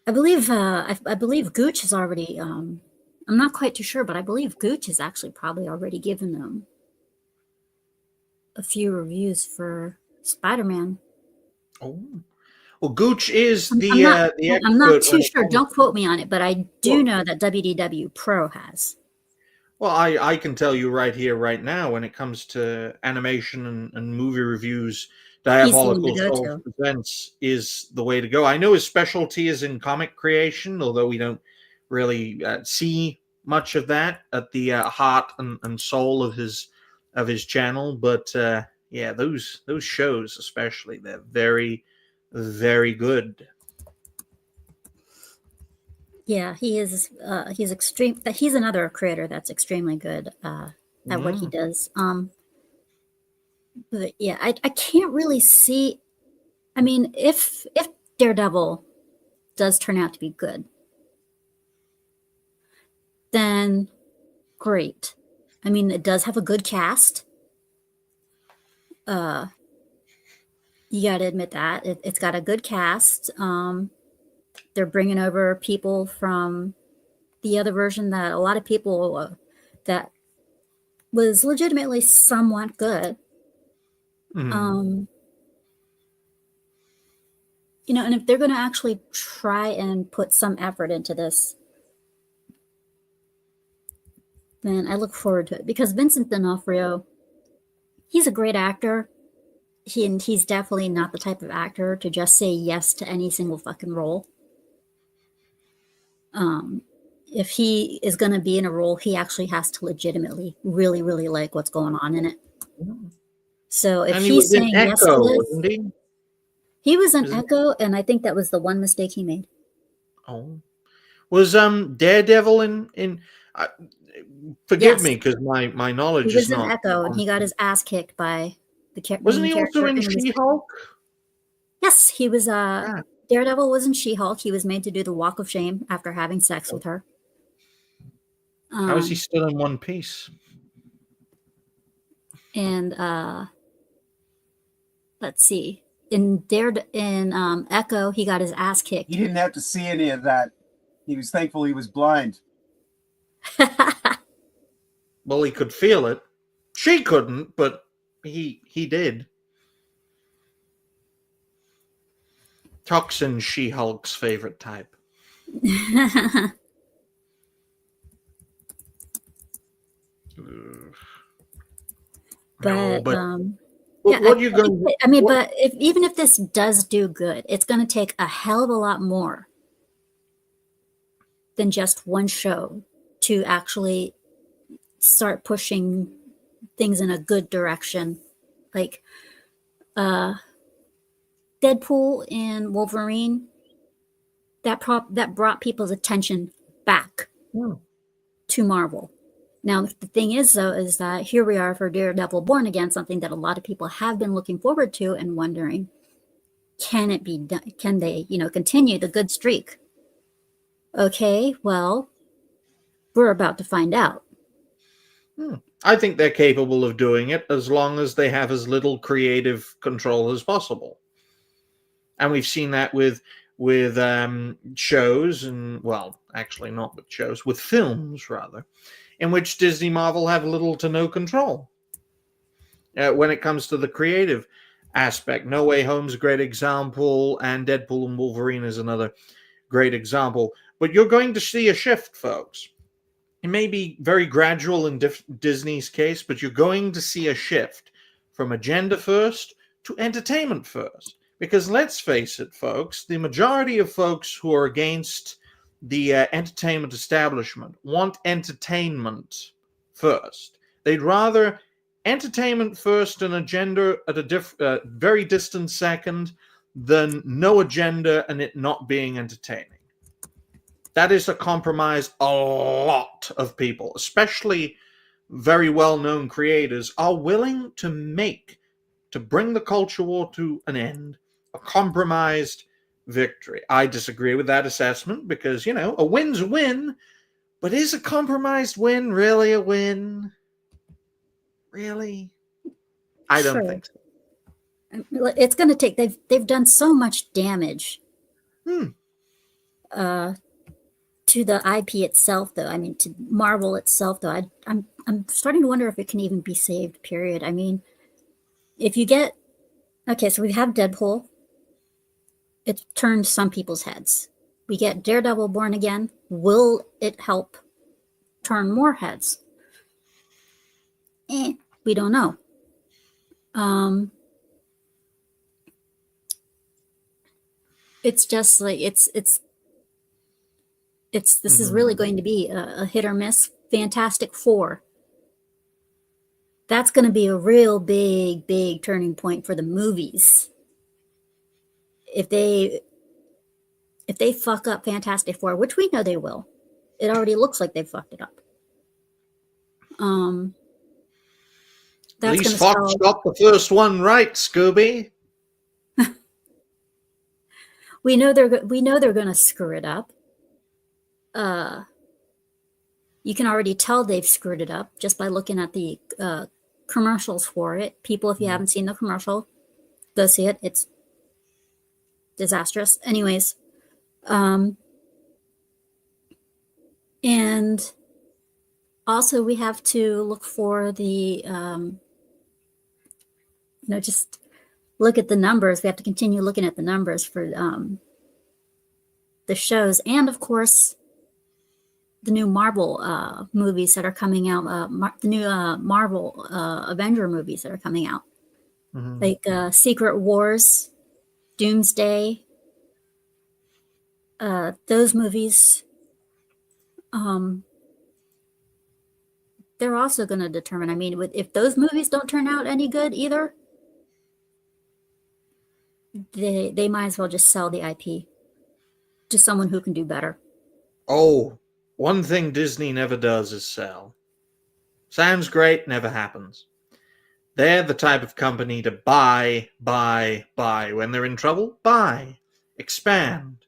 I believe Gooch has already I'm not quite too sure, but I believe Gooch has actually probably already given them a few reviews for Spider-Man. Oh. Well, Gooch is I'm not too sure. Don't quote me on it, but I do know that WDW Pro has. Well, I can tell you right here, right now, when it comes to animation and movie reviews, Diabolical Soul Presents is the way to go. I know his specialty is in comic creation, although we don't really see much of that at the heart and soul of his channel. But yeah, those shows especially, they're very, very good. Yeah, he is. He's extreme. He's another creator that's extremely good at what he does. But yeah, I can't really see. I mean, if Daredevil does turn out to be good, then great. I mean, it does have a good cast. You got to admit that it's got a good cast. They're bringing over people from the other version that a lot of people that was legitimately somewhat good. Mhm. You know, and if they're going to actually try and put some effort into this, then I look forward to it, because Vincent D'Onofrio, he's a great actor. He's definitely not the type of actor to just say yes to any single fucking role. If he is going to be in a role, he actually has to legitimately really, really like what's going on in it. So if And he he's was in saying yes to Echo, this, wasn't he? he was in Isn't- Echo, and I think that was the one mistake he made. Oh, was Daredevil in? Forgive Yes. me, because my knowledge He is was in not. Echo, and he got his ass kicked by the Wasn't main he also character. in and he was- She-Hulk? Yes, he was. Yeah. Daredevil was in She-Hulk. He was made to do the Walk of Shame after having sex with her. How is he still in one piece? And let's see. In Echo, he got his ass kicked. He didn't have to see any of that. He was thankful he was blind. Well, he could feel it. She couldn't, but he did. Toxin, She-Hulk's favorite type. But, but yeah, what you going? I mean, but even if this does do good, it's going to take a hell of a lot more than just one show to actually start pushing things in a good direction. Like Deadpool and Wolverine, that brought people's attention back to Marvel. Now, the thing is, though, is that here we are for Daredevil Born Again, something that a lot of people have been looking forward to and wondering, can it be done? Can they, continue the good streak? Okay, well, we're about to find out. I think they're capable of doing it as long as they have as little creative control as possible. And we've seen that with shows, and, well, actually not with shows, with films, rather, in which Disney Marvel have little to no control when it comes to the creative aspect. No Way Home's a great example, and Deadpool and Wolverine is another great example. But you're going to see a shift, folks. It may be very gradual in Disney's case, but you're going to see a shift from agenda first to entertainment first. Because let's face it, folks, the majority of folks who are against the entertainment establishment want entertainment first. They'd rather entertainment first and agenda at a very distant second than no agenda and it not being entertaining. That is a compromise a lot of people, especially very well-known creators, are willing to make to bring the culture war to an end, a compromised victory. I disagree with that assessment because, a win's a win, but is a compromised win really a win? Really? I don't think so. It's going to take. They've done so much damage to the IP itself, though. I mean, to Marvel itself, though. I'm starting to wonder if it can even be saved. Period. I mean, if you get so we have Deadpool. It turned some people's heads. We get Daredevil Born Again. Will it help turn more heads? We don't know. It's just like this is really going to be a hit or miss. Fantastic Four. That's going to be a real big turning point for the movies. if they fuck up Fantastic Four, which we know they will, it already looks like they've fucked it up. At That's least going to Fox spell. got the first one right, Scooby. We know they're going to screw it up. You can already tell they've screwed it up just by looking at the commercials for it. People, if you haven't seen the commercial, go see it. It's disastrous. Anyways, and also we have to look for the, just look at the numbers. We have to continue looking at the numbers for the shows, and of course, the new Marvel movies that are coming out. The new Marvel Avenger movies that are coming out, like Secret Wars, Doomsday. Those movies, they're also going to determine. I mean, if those movies don't turn out any good either, they might as well just sell the IP to someone who can do better. Oh, one thing Disney never does is sell. Sounds great, never happens. They're the type of company to buy. When they're in trouble, buy. Expand.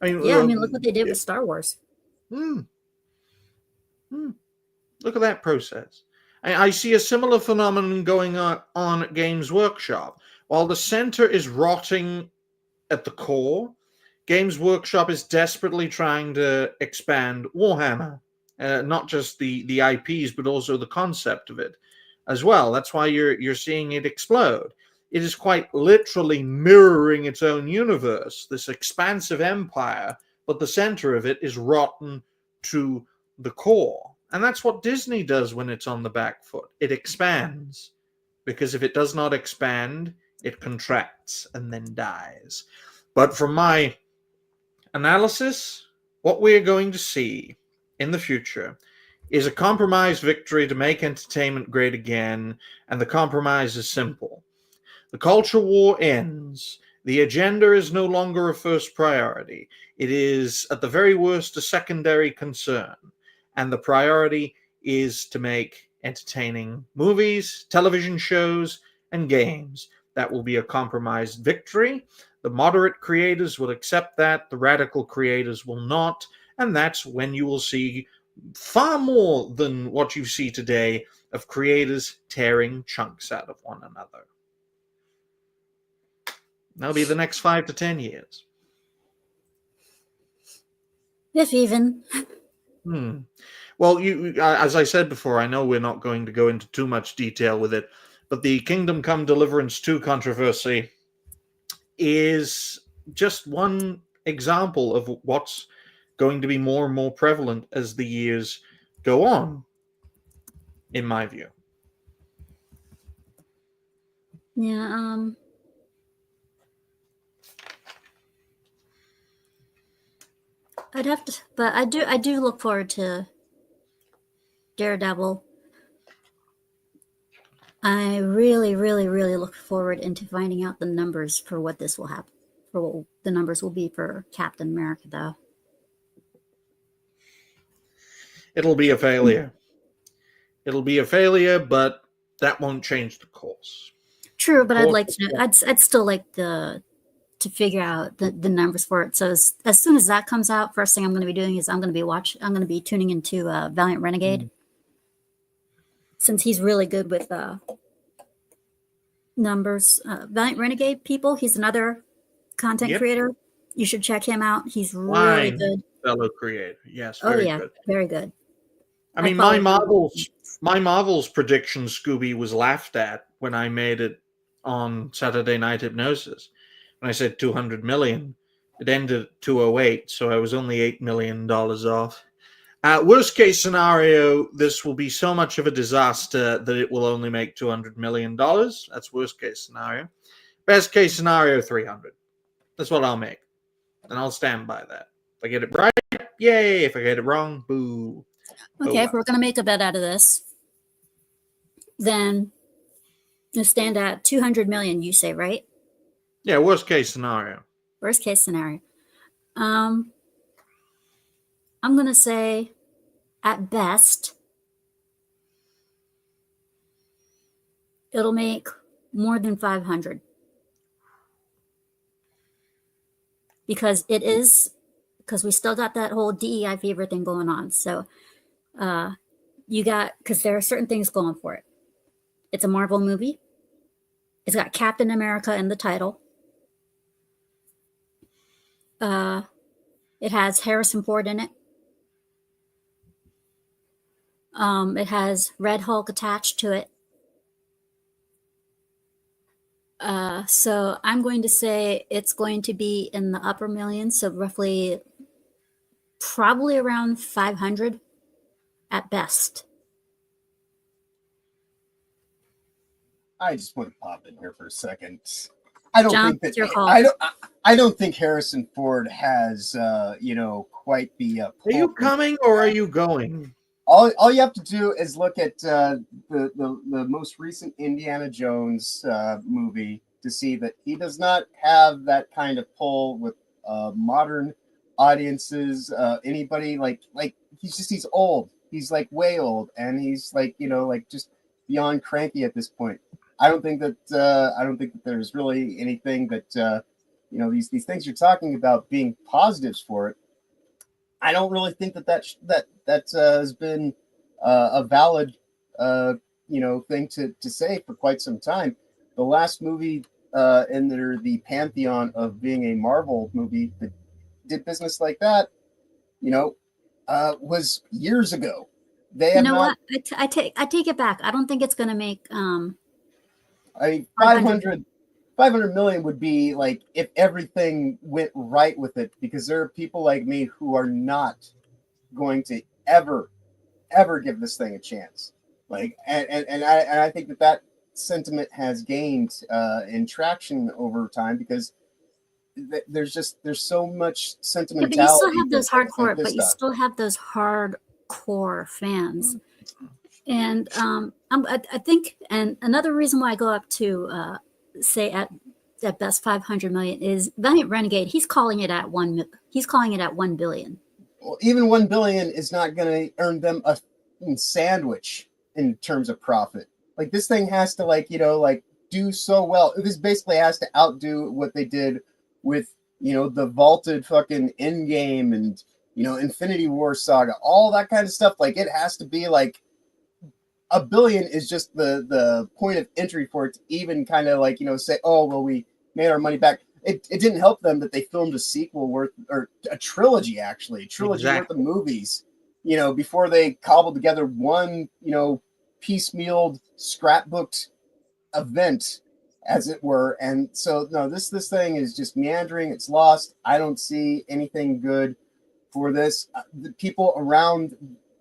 Look what they did with Star Wars. Look at that process. I see a similar phenomenon going on at Games Workshop. While the center is rotting at the core, Games Workshop is desperately trying to expand Warhammer. Not just the IPs, but also the concept of it as well. That's why you're seeing it explode. It is quite literally mirroring its own universe, this expansive empire, but the center of it is rotten to the core. And that's what Disney does when it's on the back foot. It expands. Because if it does not expand, it contracts and then dies. But from my analysis, what we are going to see in the future is a compromise victory to make entertainment great again, and the compromise is simple. The culture war ends. The agenda is no longer a first priority. It is, at the very worst, a secondary concern. And the priority is to make entertaining movies, television shows, and games. That will be a compromised victory. The moderate creators will accept that. The radical creators will not. And that's when you will see far more than what you see today of creators tearing chunks out of one another. That'll be the next 5 to 10 years. If even. Well, as I said before, I know we're not going to go into too much detail with it, but the Kingdom Come Deliverance 2 controversy is just one example of what's going to be more and more prevalent as the years go on, in my view. Yeah, I'd have to, but I do look forward to Daredevil. I really, really, really look forward into finding out the numbers for what this will happen, for what the numbers will be for Captain America, though. It'll be a failure. It'll be a failure, but that won't change the course. True, but I'd like to know. I'd still like to figure out the numbers for it. So as soon as that comes out, first thing I'm going to be doing is I'm going to be tuning into Valiant Renegade, since he's really good with numbers. Valiant Renegade people, he's another content creator. You should check him out. He's really good. Fellow creator, yes. Oh very yeah, good. very good. I mean, my Marvel's prediction, Scooby, was laughed at when I made it on Saturday Night Hypnosis. When I said 200 million, it ended at 208, so I was only $8 million off. Worst case scenario, this will be so much of a disaster that it will only make $200 million. That's worst case scenario. Best case scenario, 300. That's what I'll make. And I'll stand by that. If I get it right, yay. If I get it wrong, boo. Okay, if we're going to make a bet out of this, then you stand at 200 million, you say, right? Yeah, worst case scenario. Worst case scenario. I'm gonna say, at best, it'll make more than 500 because we still got that whole DEI fever thing going on. So because there are certain things going for it. It's a Marvel movie. It's got Captain America in the title. It has Harrison Ford in it. It has Red Hulk attached to it. So I'm going to say it's going to be in the upper millions, so probably around 500 at best. I just want to pop in here for a second. I don't John, think that it's your call. I don't think Harrison Ford has quite the. Are you coming or are you going? All you have to do is look at the most recent Indiana Jones movie to see that he does not have that kind of pull with modern audiences. Anybody like he's old. He's like way old, and he's just beyond cranky at this point. I don't think that there's really anything that these things you're talking about being positives for it. I don't really think that has been a valid thing to say for quite some time. The last movie in the pantheon of being a Marvel movie that did business like that, was years ago. They have what? I take it back. I don't think it's going to make 500 million would be like if everything went right with it, because there are people like me who are not going to ever give this thing a chance. And I think that sentiment has gained in traction over time because there's so much sentimentality. Yeah, but you still have those hardcore, still have those hardcore fans. And I think, and another reason why I go up to say at best 500 million is Valiant Renegade. He's calling it at 1 billion. Well, even 1 billion is not going to earn them a sandwich in terms of profit. Like, this thing has to do so well. This basically has to outdo what they did with the vaulted fucking Endgame and Infinity War saga, all that kind of stuff. Like, it has to be like 1 billion is just the point of entry for it to even kind of say, oh well, we made our money back. It didn't help them that they filmed a sequel worth, or a trilogy worth of movies, before they cobbled together one piecemealed, scrapbooked event, as it were. And so no, this thing is just meandering. It's lost. I don't see anything good for this. The people around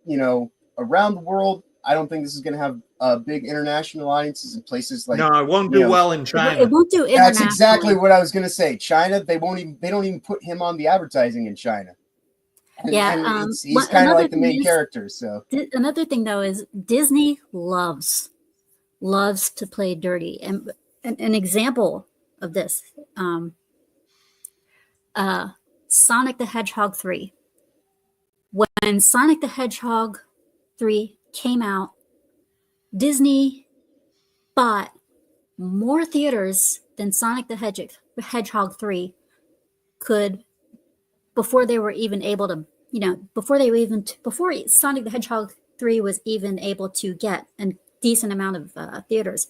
the world, I don't think this is going to have big international audiences in places like. No, it won't do well in China. It won't do internationally. That's exactly what I was going to say. China, they don't even put him on the advertising in China. And he's kind of like the main character. So another thing though is Disney loves to play dirty, and an example of this, Sonic the Hedgehog 3. When Sonic the Hedgehog 3 came out, Disney bought more theaters than Sonic the Hedgehog 3 could before they were even able to, before Sonic the Hedgehog 3 was even able to get a decent amount of theaters.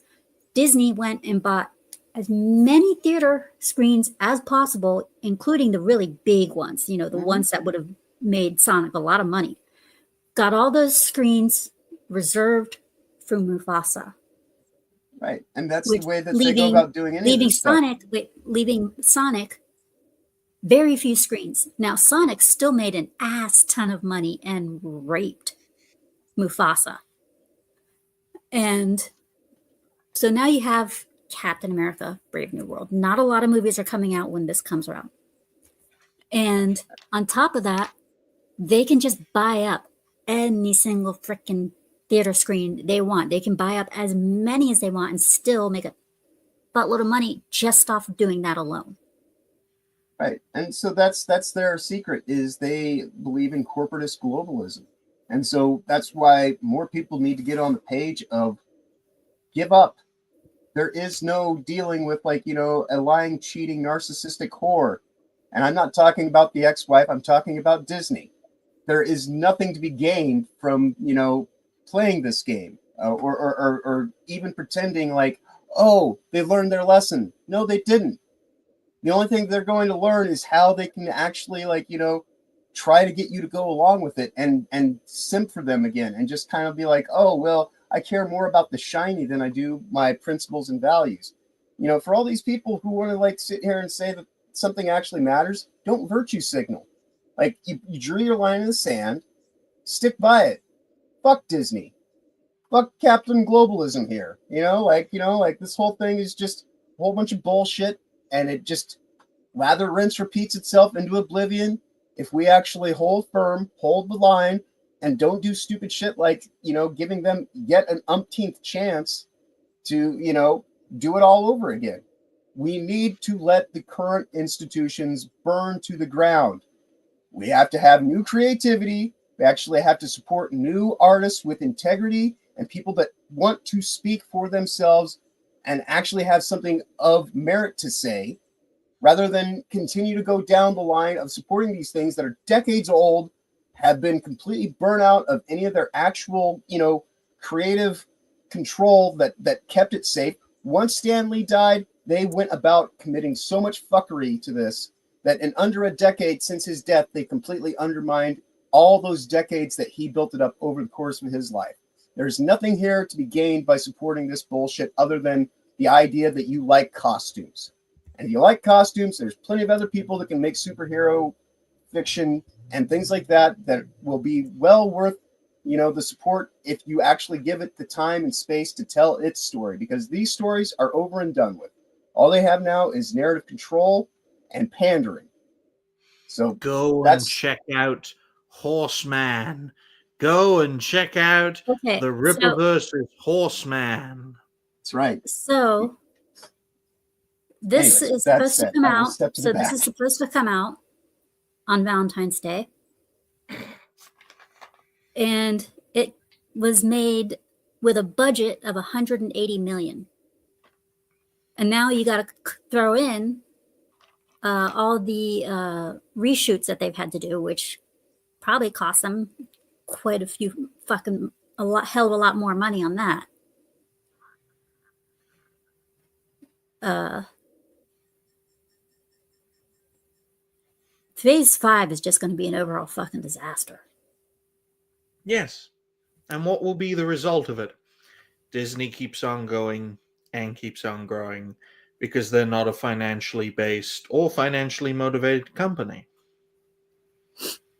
Disney went and bought as many theater screens as possible, including the really big ones, the ones that would have made Sonic a lot of money. Got all those screens reserved for Mufasa. Right, and that's the way that they go about doing anything. Leaving Sonic very few screens. Now, Sonic still made an ass ton of money and raped Mufasa. And so now you have Captain America, Brave New World. Not a lot of movies are coming out when this comes around. And on top of that, they can just buy up any single freaking theater screen they want. They can buy up as many as they want and still make a buttload of money just off of doing that alone. Right. And so that's their secret, is they believe in corporatist globalism. And so that's why more people need to get on the page of give up. There is no dealing with, like, a lying, cheating, narcissistic whore. And I'm not talking about the ex-wife, I'm talking about Disney. There is nothing to be gained from, playing this game, or even pretending like, oh, they learned their lesson. No, they didn't. The only thing they're going to learn is how they can actually, try to get you to go along with it and simp for them again, and just kind of be like, oh, well, I care more about the shiny than I do my principles and values. For all these people who want to sit here and say that something actually matters, don't virtue signal. Like, you drew your line in the sand, stick by it. Fuck Disney. Fuck Captain Globalism here. This whole thing is just a whole bunch of bullshit, and it just lather, rinse, repeats itself into oblivion if we actually hold firm, hold the line, and don't do stupid shit like, giving them yet an umpteenth chance to, do it all over again. We need to let the current institutions burn to the ground. We have to have new creativity. We actually have to support new artists with integrity and people that want to speak for themselves and actually have something of merit to say, rather than continue to go down the line of supporting these things that are decades old, have been completely burnt out of any of their actual, creative control that kept it safe. Once Stan Lee died, they went about committing so much fuckery to this that in under a decade since his death, they completely undermined all those decades that he built it up over the course of his life. There's nothing here to be gained by supporting this bullshit other than the idea that you like costumes. And if you like costumes, there's plenty of other people that can make superhero fiction and things like that will be well worth, the support if you actually give it the time and space to tell its story, because these stories are over and done with. All they have now is narrative control and pandering. So go and check out Horseman. Go and check out the Ripper versus Horseman. That's right. So this is supposed to come out. So this is supposed to come out on Valentine's Day. And it was made with a budget of 180 million. And now you got to throw in all the reshoots that they've had to do, which probably cost them quite a few hell of a lot more money on that. Phase 5 is just going to be an overall fucking disaster. Yes. And what will be the result of it? Disney keeps on going and keeps on growing because they're not a financially based or financially motivated company.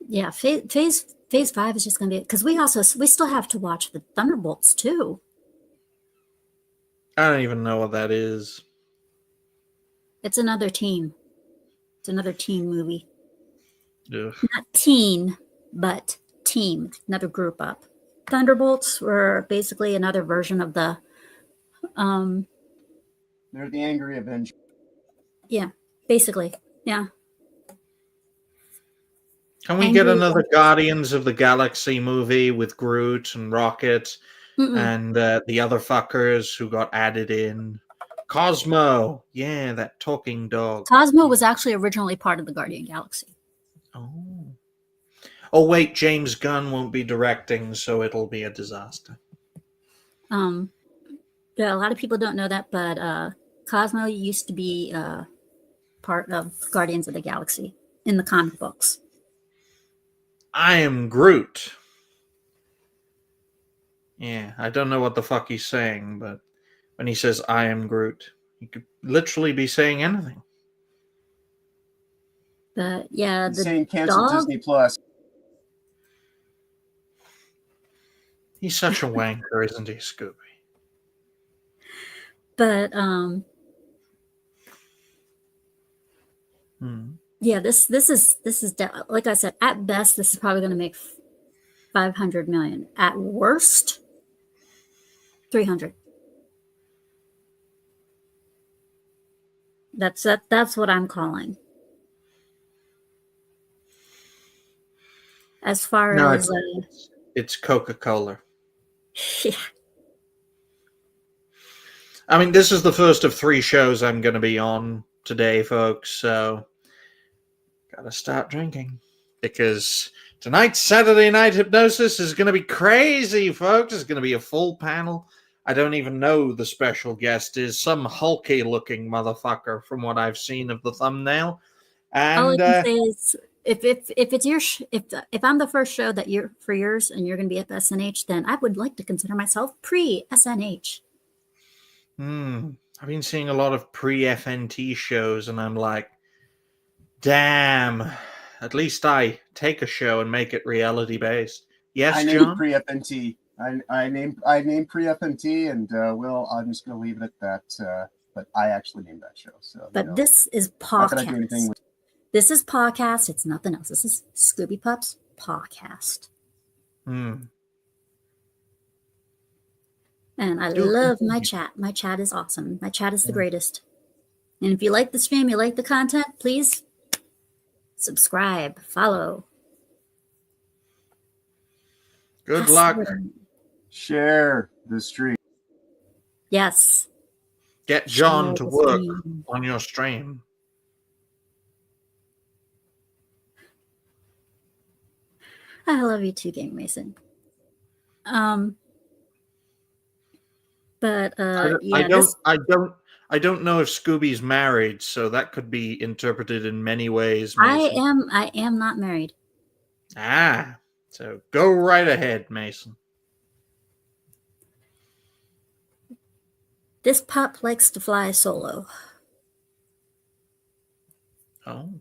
Yeah, phase 5 is just going to be, because we still have to watch the Thunderbolts too. I don't even know what that is. It's another teen. It's another teen movie. Ugh. Not teen, but team. Another group up. Thunderbolts were basically another version of the. They're the Angry Avengers. Yeah, basically. Yeah. Can we get another Guardians of the Galaxy movie with Groot and Rocket and the other fuckers who got added in? Cosmo. Yeah, that talking dog. Cosmo was actually originally part of the Guardian Galaxy. Oh, wait, James Gunn won't be directing, so it'll be a disaster. Yeah, a lot of people don't know that, but Cosmo used to be part of Guardians of the Galaxy in the comic books. I am Groot. Yeah, I don't know what the fuck he's saying, but when he says I am Groot, he could literally be saying anything. But yeah, he's saying cancel Disney Plus. He's such a wanker, isn't he, Scooby? But yeah, this is like I said, at best this is probably going to make 500 million. At worst, 300. That's what I'm calling. As far No, as it's Coca-Cola. yeah, I mean, this is the first of 3 shows I'm going to be on today, folks, so gotta start drinking. Because tonight's Saturday Night Hypnosis is going to be crazy, folks. It's going to be a full panel. I don't even know who the special guest is. Some hulky-looking motherfucker from what I've seen of the thumbnail. all I And can say is if it's your if I'm the first show that you're for yours and you're going to be at the SNH, then I would like to consider myself pre-SNH. I've been seeing a lot of pre-FNT shows, and I'm like, damn. At least I take a show and make it reality-based. Yes, I named John? pre-FNT. I named pre-FNT, and I'm just going to leave it at that. But I actually named that show. So, But this is not that I do Pawcast. anything with This is Pawcast. It's nothing else. This is Scoobypup'S Pawcast. And I love my chat. My chat is awesome. My chat is the greatest. And if you like the stream, you like the content, please subscribe, follow. Good luck. share the stream. Yes. Get John Share to the work stream. on your stream. I love you too, Game Mason. But yeah, I don't know if Scooby's married, so that could be interpreted in many ways. I Mason. am not married. So go right ahead, Mason. This pup likes to fly solo. Oh.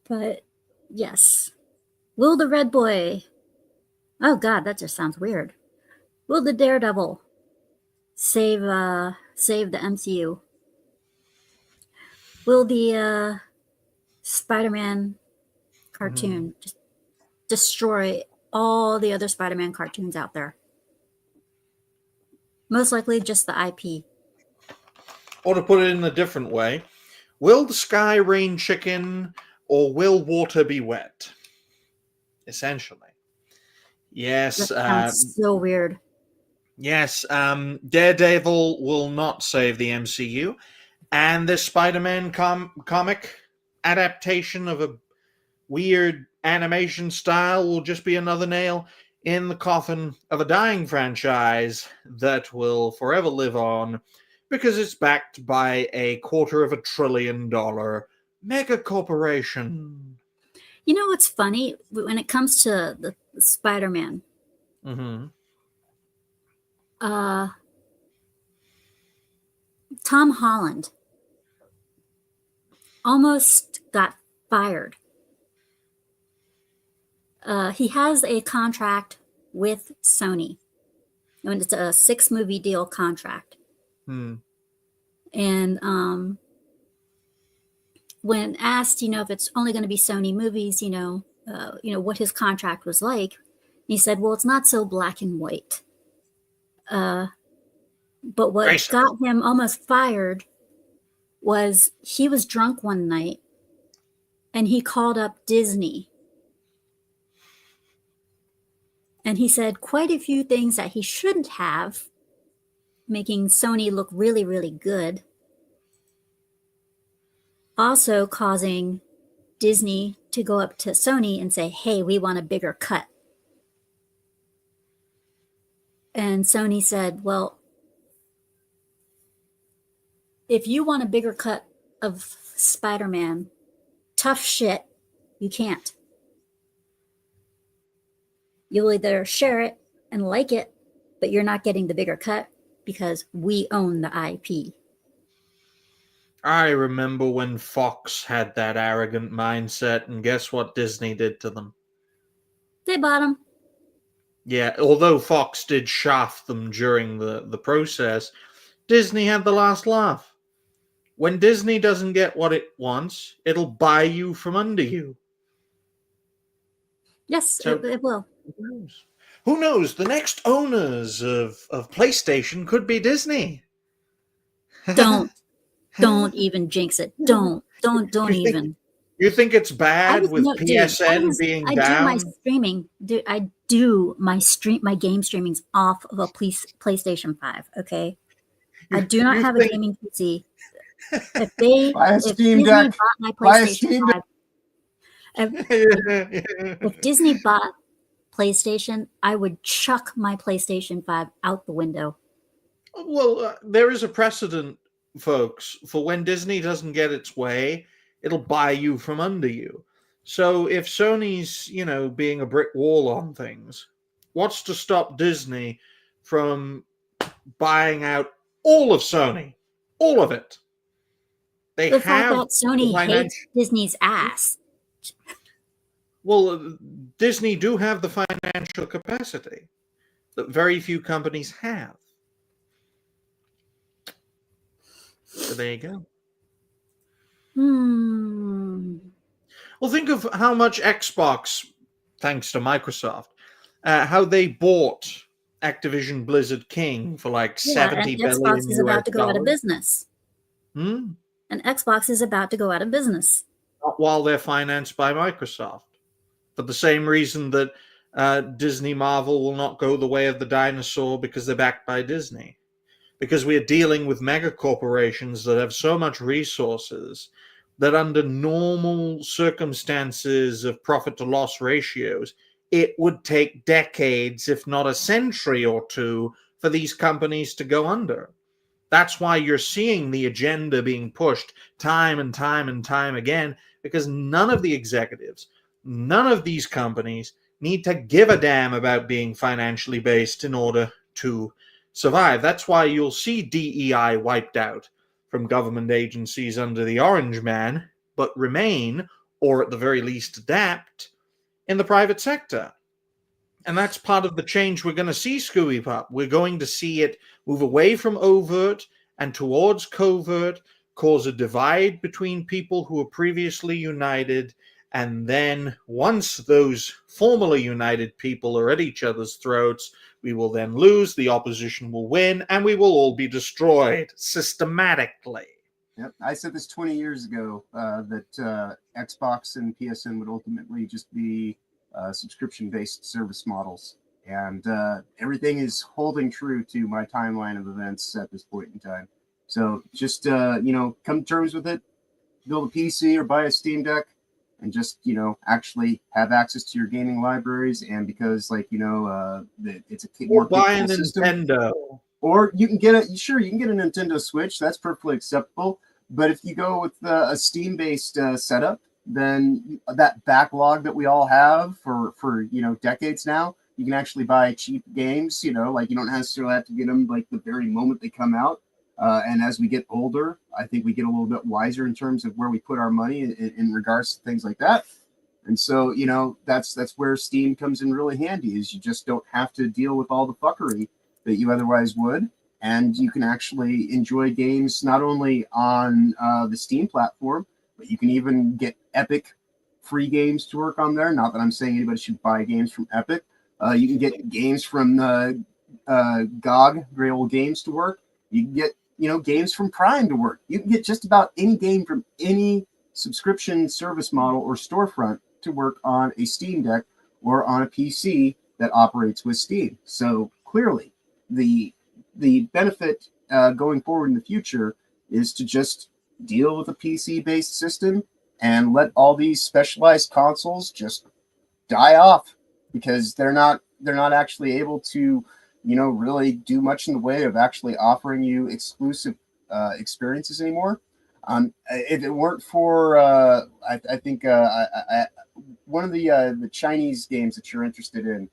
But yes. Will the red boy, oh God, that just sounds weird. Will the Daredevil save the MCU? Will the Spider-Man cartoon just destroy all the other Spider-Man cartoons out there? Most likely just the IP. Or to put it in a different way, will the sky rain chicken or will water be wet? Essentially. Yes. That sounds so weird. Yes, Daredevil will not save the MCU, and this Spider-Man comic adaptation of a weird animation style will just be another nail in the coffin of a dying franchise that will forever live on because it's backed by a $250 billion mega corporation. You know what's funny? When it comes to the Spider-Man, Tom Holland almost got fired. He has a contract with Sony, and it's a 6-movie deal contract. And when asked, if it's only going to be Sony movies, what his contract was like, he said, "Well, it's not so black and white." But what got him almost fired was he was drunk one night and he called up Disney. And he said quite a few things that he shouldn't have, making Sony look really, really good. Also causing Disney to go up to Sony and say, "Hey, we want a bigger cut." And Sony said, "Well, if you want a bigger cut of Spider-Man, tough shit, you can't. You'll either share it and like it, but you're not getting the bigger cut because we own the IP." I remember when Fox had that arrogant mindset, and guess what Disney did to them? They bought him. Yeah, although Fox did shaft them during the process, Disney had the last laugh. When Disney doesn't get what it wants, it'll buy you from under you. Yes, So- it will. Who knows? The next owners of PlayStation could be Disney. Don't even jinx it. Don't You think- even. You think it's bad with no, dude, PSN being I down? do my streaming. Dude, I do my game streamings off of a PlayStation 5. Okay, I do not have a gaming PC. If Steam Disney Deck. bought my Buy a PlayStation Steam 5, if Disney bought PlayStation, I would chuck my PlayStation 5 out the window. Well, there is a precedent, folks, for when Disney doesn't get its way, it'll buy you from under you. So if Sony's, being a brick wall on things, what's to stop Disney from buying out all of Sony? All of it. They The fact have that Sony hates Disney's ass. Well, Disney do have the financial capacity that very few companies have. So there you go. Well, think of how much Xbox, thanks to Microsoft, how they bought Activision Blizzard King for like $70 billion. Xbox is about to go out of business. And Xbox is about to go out of business. Not while they're financed by Microsoft. For the same reason that Disney Marvel will not go the way of the dinosaur because they're backed by Disney. Because we are dealing with mega corporations that have so much resources that under normal circumstances of profit to loss ratios, it would take decades, if not a century or two, for these companies to go under. That's why you're seeing the agenda being pushed time and time and time again, because none of the executives, none of these companies need to give a damn about being financially based in order to survive. That's why you'll see DEI wiped out from government agencies under the Orange Man, but remain, or at the very least adapt, in the private sector. And that's part of the change we're going to see, Scooby Pup. We're going to see it move away from overt and towards covert, cause a divide between people who were previously united, and then once those formerly united people are at each other's throats, we will then lose, the opposition will win, and we will all be destroyed systematically. Yep, I said this 20 years ago that Xbox and PSN would ultimately just be subscription-based service models, and everything is holding true to my timeline of events at this point in time. So just come to terms with it, build a PC or buy a Steam Deck, and just actually have access to your gaming libraries. And because it's a or buy a system, Nintendo, or you can get a Nintendo Switch. That's perfectly acceptable. But if you go with a Steam-based setup, then that backlog that we all have for decades now, you can actually buy cheap games. You don't necessarily have to get them like the very moment they come out. And as we get older, I think we get a little bit wiser in terms of where we put our money in regards to things like that. And so, that's where Steam comes in really handy, is you just don't have to deal with all the fuckery that you otherwise would. And you can actually enjoy games not only on the Steam platform, but you can even get Epic free games to work on there. Not that I'm saying anybody should buy games from Epic. You can get games from GOG, Great Old Games, to work. You can get games from Prime to work. You can get just about any game from any subscription service model or storefront to work on a Steam Deck or on a PC that operates with Steam. So clearly, the benefit going forward in the future is to just deal with a PC-based system and let all these specialized consoles just die off, because they're not actually able to really do much in the way of actually offering you exclusive experiences anymore. If it weren't for, I think one of the Chinese games that you're interested in,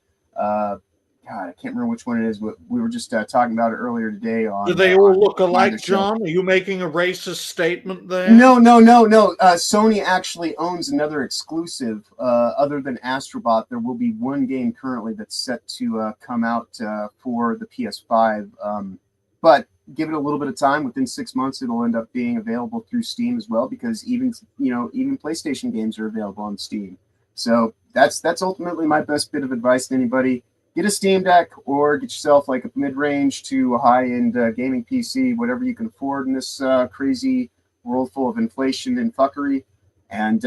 God, I can't remember which one it is, but we were just talking about it earlier today. Do they all look alike, John? Are you making a racist statement there? No. Sony actually owns another exclusive other than Astrobot. There will be one game currently that's set to come out for the PS5. But give it a little bit of time. Within 6 months, it'll end up being available through Steam as well, because even PlayStation games are available on Steam. So that's ultimately my best bit of advice to anybody. Get a Steam Deck, or get yourself like a mid-range to a high-end gaming PC, whatever you can afford in this crazy world full of inflation and fuckery. and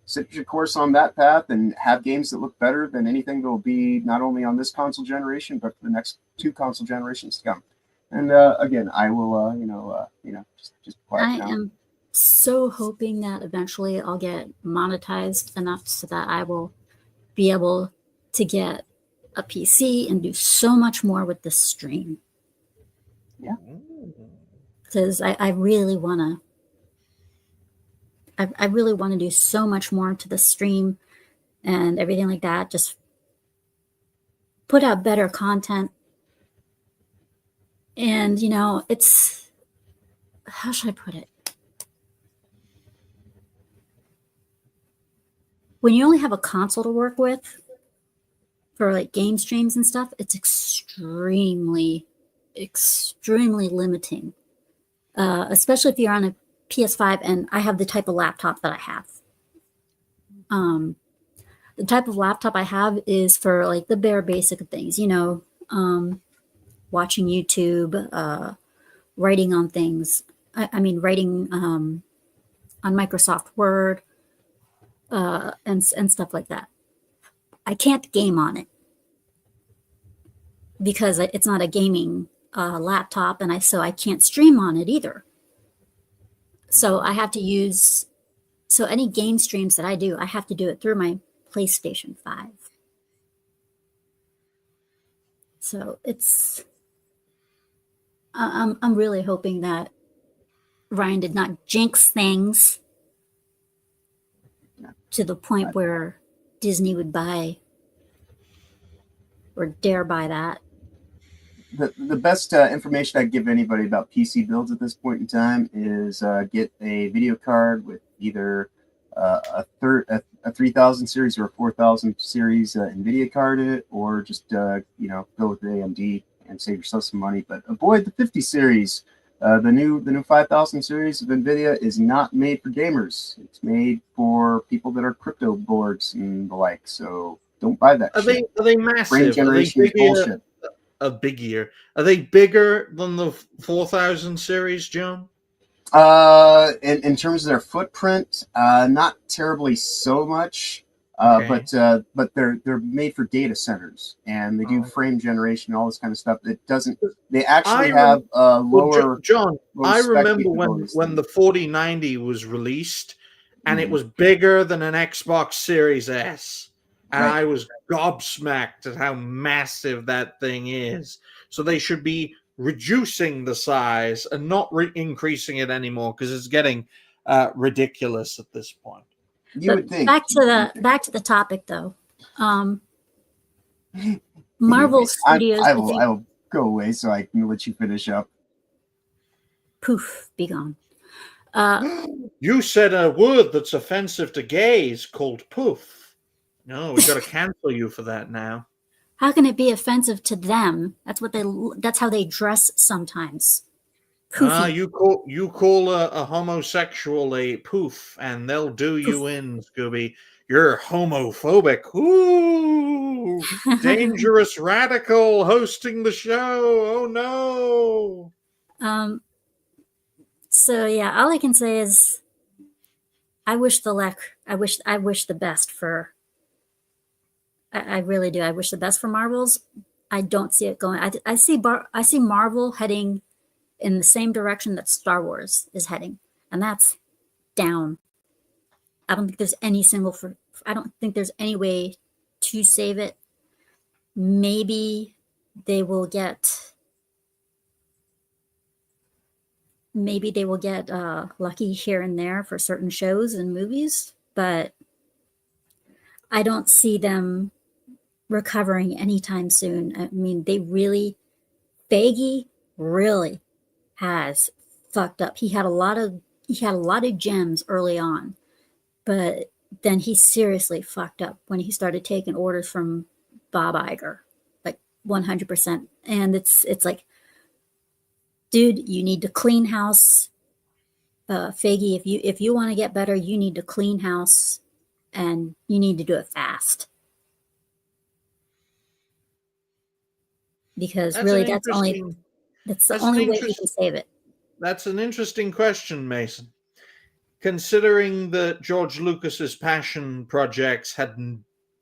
set your course on that path and have games that look better than anything that will be not only on this console generation but for the next 2 console generations to come. And again, I will just quiet I down. am so hoping that eventually I'll get monetized enough so that I will be able to get a PC and do so much more with this stream. Yeah. Because I really want to. I really want to do so much more to the stream and everything like that. Just put out better content. And, it's, how should I put it? When you only have a console to work with for like game streams and stuff, it's extremely, extremely limiting. Especially if you're on a PS5, and I have the type of laptop that I have. The type of laptop I have is for like the bare basic things, watching YouTube, writing on things. Writing on Microsoft Word and stuff like that. I can't game on it because it's not a gaming laptop, and so I can't stream on it either. So I have to use, so any game streams that I do, I have to do it through my PlayStation 5. So it's, I'm really hoping that Ryan did not jinx things to the point where Disney would buy or dare buy that. The best information I give anybody about PC builds at this point in time is get a video card with either a 3000 series or a 4000 series NVIDIA card in it, or just go with the AMD and save yourself some money. But avoid the 50 series. The new 5000 series of NVIDIA is not made for gamers. It's made for people that are crypto boards and the like. So don't buy that shit. Are they massive? Frame generation is bullshit. Bigger. Are they bigger than the 4000 series, John? In terms of their footprint, not terribly so much. But they're made for data centers, and they do frame generation and all this kind of stuff. It doesn't. They actually have lower. John, I remember when the 4090 was released, and it was bigger than an Xbox Series S. And I was gobsmacked at how massive that thing is. So they should be reducing the size and not increasing it anymore, because it's getting ridiculous at this point. You would think. Back to the topic, though. Marvel Studios. I will go away so I can let you finish up. Poof, be gone. You said a word that's offensive to gays called poof. No, we got to cancel you for that now. How can it be offensive to them? That's how they dress sometimes. You call a homosexual a poof, and they'll do you in, Scooby. You're homophobic. Ooh, dangerous radical hosting the show. Oh no. So yeah, all I can say is, I wish the best for. I really do. I wish the best for Marvels. I don't see it going. I see Marvel heading in the same direction that Star Wars is heading, and that's down. I don't think there's I don't think there's any way to save it. Maybe they will get lucky here and there for certain shows and movies, but I don't see them recovering anytime soon. I mean, Feige really has fucked up. He had a lot of gems early on, but then he seriously fucked up when he started taking orders from Bob Iger, like 100%. And it's like, dude, you need to clean house. Feige, if you want to get better, you need to clean house, and you need to do it fast. Because that's really that's the only way we can save it. That's an interesting question, Mason. considering that George Lucas's passion projects had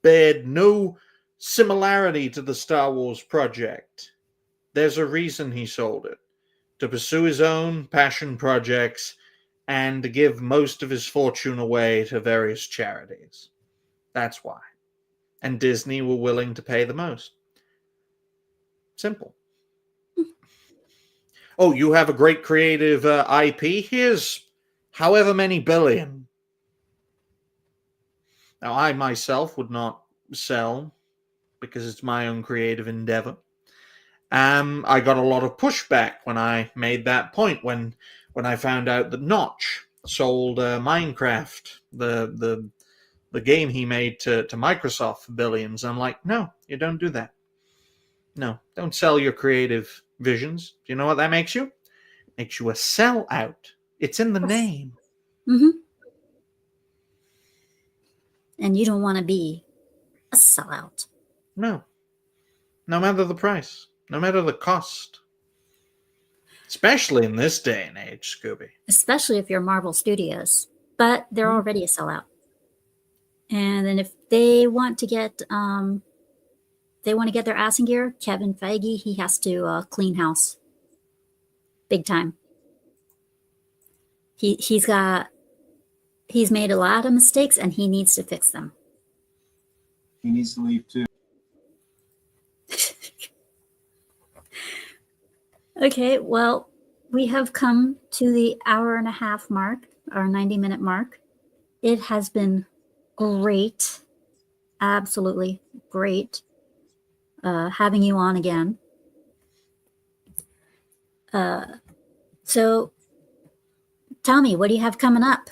bared no similarity to the Star Wars project, there's a reason he sold it. To pursue his own passion projects and to give most of his fortune away to various charities. That's why. And Disney were willing to pay the most. Simple. Oh, you have a great creative IP? Here's however many billion. Now, I myself would not sell because it's my own creative endeavor. I got a lot of pushback when I made that point, when I found out that Notch sold Minecraft, the game he made to Microsoft for billions. I'm like, no, you don't do that. No, don't sell your creative visions. Do you know what that makes you? Makes you a sellout. It's in the name. Mm-hmm. And you don't want to be a sellout. No. No matter the price. No matter the cost. Especially in this day and age, Scooby. Especially if you're Marvel Studios. But they're already a sellout. And then if they want to get their ass in gear, Kevin Feige, he has to clean house. Big time. He's made a lot of mistakes and he needs to fix them. He needs to leave too. Okay, well, we have come to the hour-and-a-half mark, our 90-minute mark. It has been great, absolutely great, having you on again. So, tell me, what do you have coming up?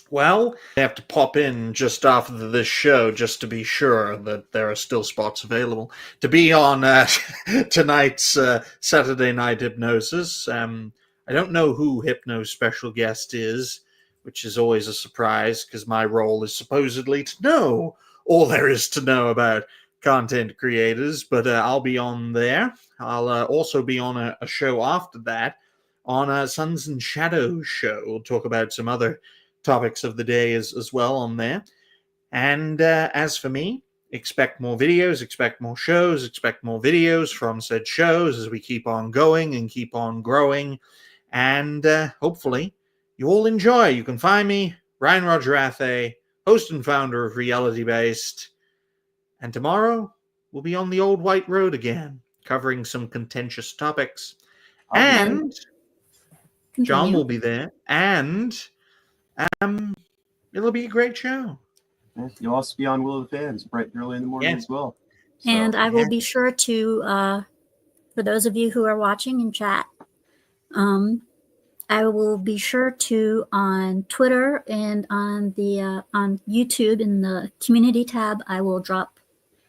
Well, I have to pop in just after this show just to be sure that there are still spots available to be on tonight's Saturday Night Hypnosis. I don't know who Hypno's special guest is, which is always a surprise because my role is supposedly to know all there is to know about content creators, but I'll be on there. I'll also be on a show after that on a Suns and Shadows show. We'll talk about some other topics of the day as well on there. And as for me, expect more videos, expect more shows, expect more videos from said shows as we keep on going and keep on growing. And hopefully you all enjoy. You can find me, Ryan Roger Athay, host and founder of Reality Based. And tomorrow we'll be on the old white road again, covering some contentious topics. And John will be there. And it'll be a great show. You'll also be on Will of the Fans bright and early in the morning as well. So, and I will be sure to, for those of you who are watching in chat, I will be sure to on Twitter and on the on YouTube in the community tab. I will drop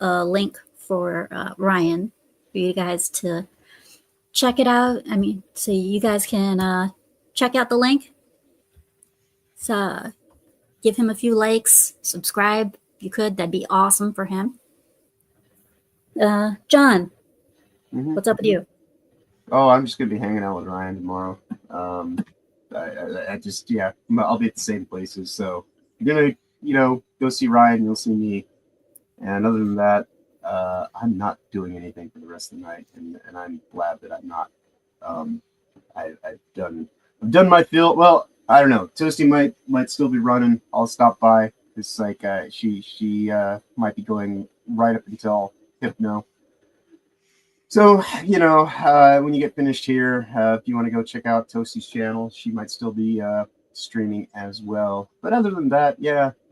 a link for Ryan for you guys to check it out. I mean, so you guys can check out the link. So give him a few likes, subscribe if you could. That'd be awesome for him. John, what's up with you? Oh, I'm just gonna be hanging out with Ryan tomorrow. I just I'll be at the same places. So you're gonna go see Ryan, you'll see me, and other than that, I'm not doing anything for the rest of the night, and I'm glad that I'm not. I've done my fill. Well, I don't know. Toasty might still be running. I'll stop by. It's like she might be going right up until Hypno. So when you get finished here, if you want to go check out Toasty's channel, she might still be streaming as well. But other than that,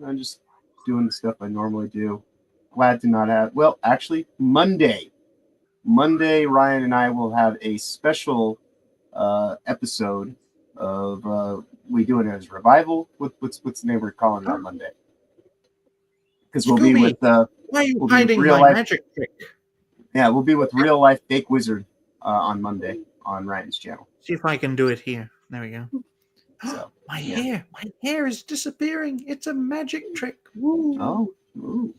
I'm just doing the stuff I normally do. Glad to not have. Well, actually, Monday, Ryan and I will have a special episode of we do it as revival. What's the name we're calling it on Monday? Because we'll be with why are you hiding real my life magic trick? Yeah, we'll be with real life fake wizard on Monday on Ryan's channel. See if I can do it here. There we go. So, my hair is disappearing. It's a magic trick. Woo. Oh. Ooh.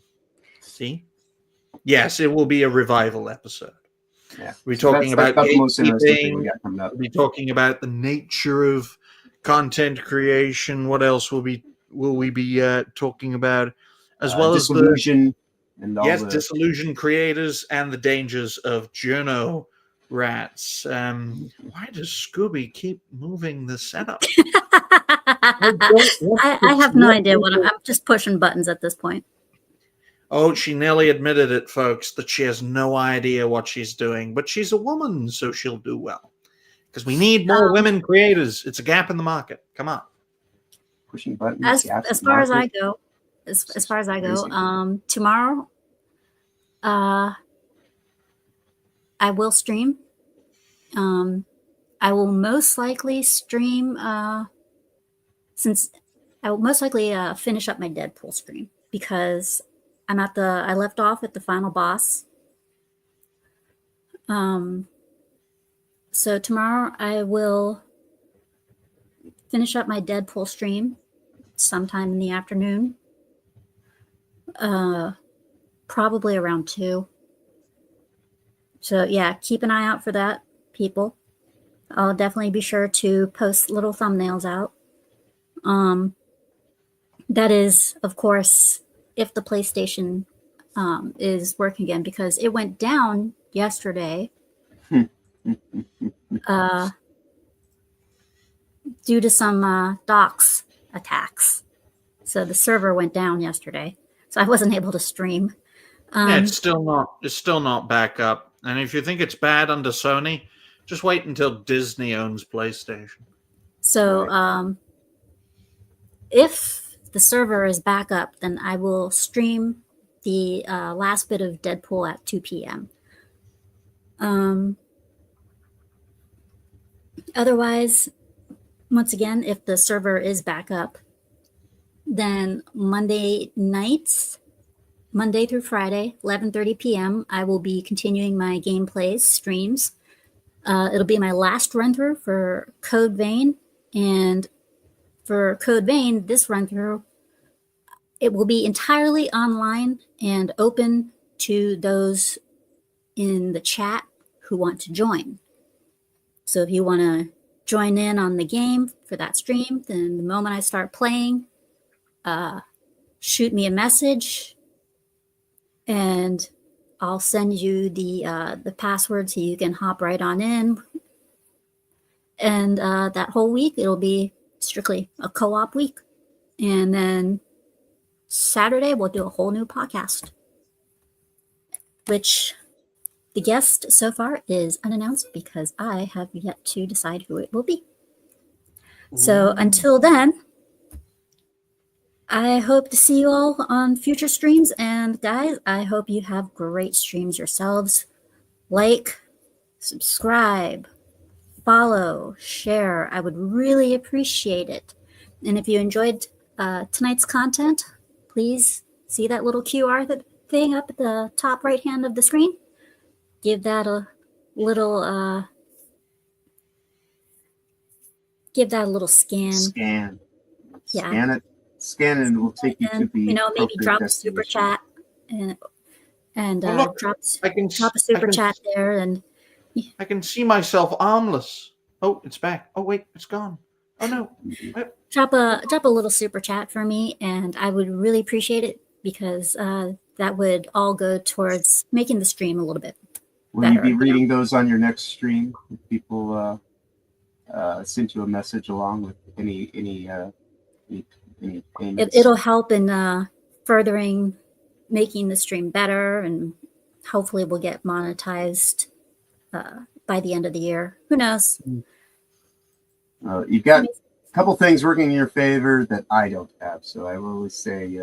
See? Yes, it will be a revival episode. Yeah. We're So talking that's about the most interesting thing we gatekeeping. got coming up. We'll be talking about the nature of content creation. What else will we be talking about? As well as the disillusion and all the disillusion creators and the dangers of journo rats. Why does Scooby keep moving the setup? I have no idea what I'm just pushing buttons at this point. Oh, she nearly admitted it, folks, that she has no idea what she's doing, but she's a woman, so she'll do well. Because we need more women creators. It's a gap in the market. Come on. pushing buttons. As far as I go, as far as I go, tomorrow, I will stream. I will most likely stream since I will most likely finish up my Deadpool stream because I left off at the final boss. So tomorrow I will finish up my Deadpool stream sometime in the afternoon. Probably around 2. So yeah, keep an eye out for that, people. I'll definitely be sure to post little thumbnails out. That is, of course, if the PlayStation is working again, because it went down yesterday due to some docs attacks. So the server went down yesterday, so I wasn't able to stream. Yeah, it's still not back up. And if you think it's bad under Sony, just wait until Disney owns PlayStation. So if the server is back up, then I will stream the last bit of Deadpool at 2 p.m. Otherwise, once again, if the server is back up, then Monday nights, Monday through Friday, 11:30 p.m., I will be continuing my gameplays streams. It'll be my last run through for Code Vein, and for Code Vein, this run through, it will be entirely online and open to those in the chat who want to join. So if you want to join in on the game for that stream, then the moment I start playing, shoot me a message and I'll send you the password so you can hop right on in. And that whole week, it'll be strictly a co-op week. And then Saturday, we'll do a whole new podcast, which the guest so far is unannounced because I have yet to decide who it will be. So until then, I hope to see you all on future streams. And guys, I hope you have great streams yourselves. Like, subscribe, follow, share. I would really appreciate it. And if you enjoyed tonight's content, please see that little QR thing up at the top right hand of the screen. Give that a little scan. Yeah. Scan it and we'll take you to the maybe drop a super chat and drop a super chat there, and I can see myself armless. Oh, it's back. Oh wait, it's gone. Oh no. drop a little super chat for me, and I would really appreciate it because that would all go towards making the stream a little bit better. Will you be reading those on your next stream? If people send you a message along with any payments? It'll help in furthering making the stream better, and hopefully we'll get monetized by the end of the year. Who knows? You've got a couple things working in your favor that I don't have, so I will always say,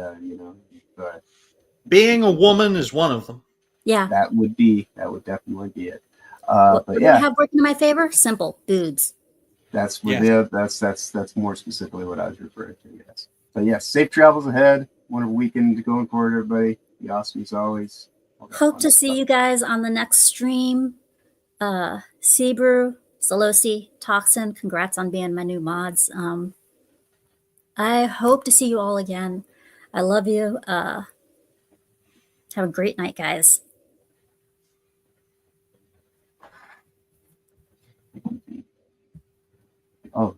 being a woman is one of them. Yeah, that would definitely be it. What but do yeah, I have working in my favor? Simple, boobs. That's that's more specifically what I was referring to. Yes, but yes, safe travels ahead. Wonderful weekend going forward, everybody. Be awesome as always. Hope to see you guys on the next stream. Sebrew, Salosi, Toxin, congrats on being my new mods. I hope to see you all again. I love you. Have a great night, guys. Oh,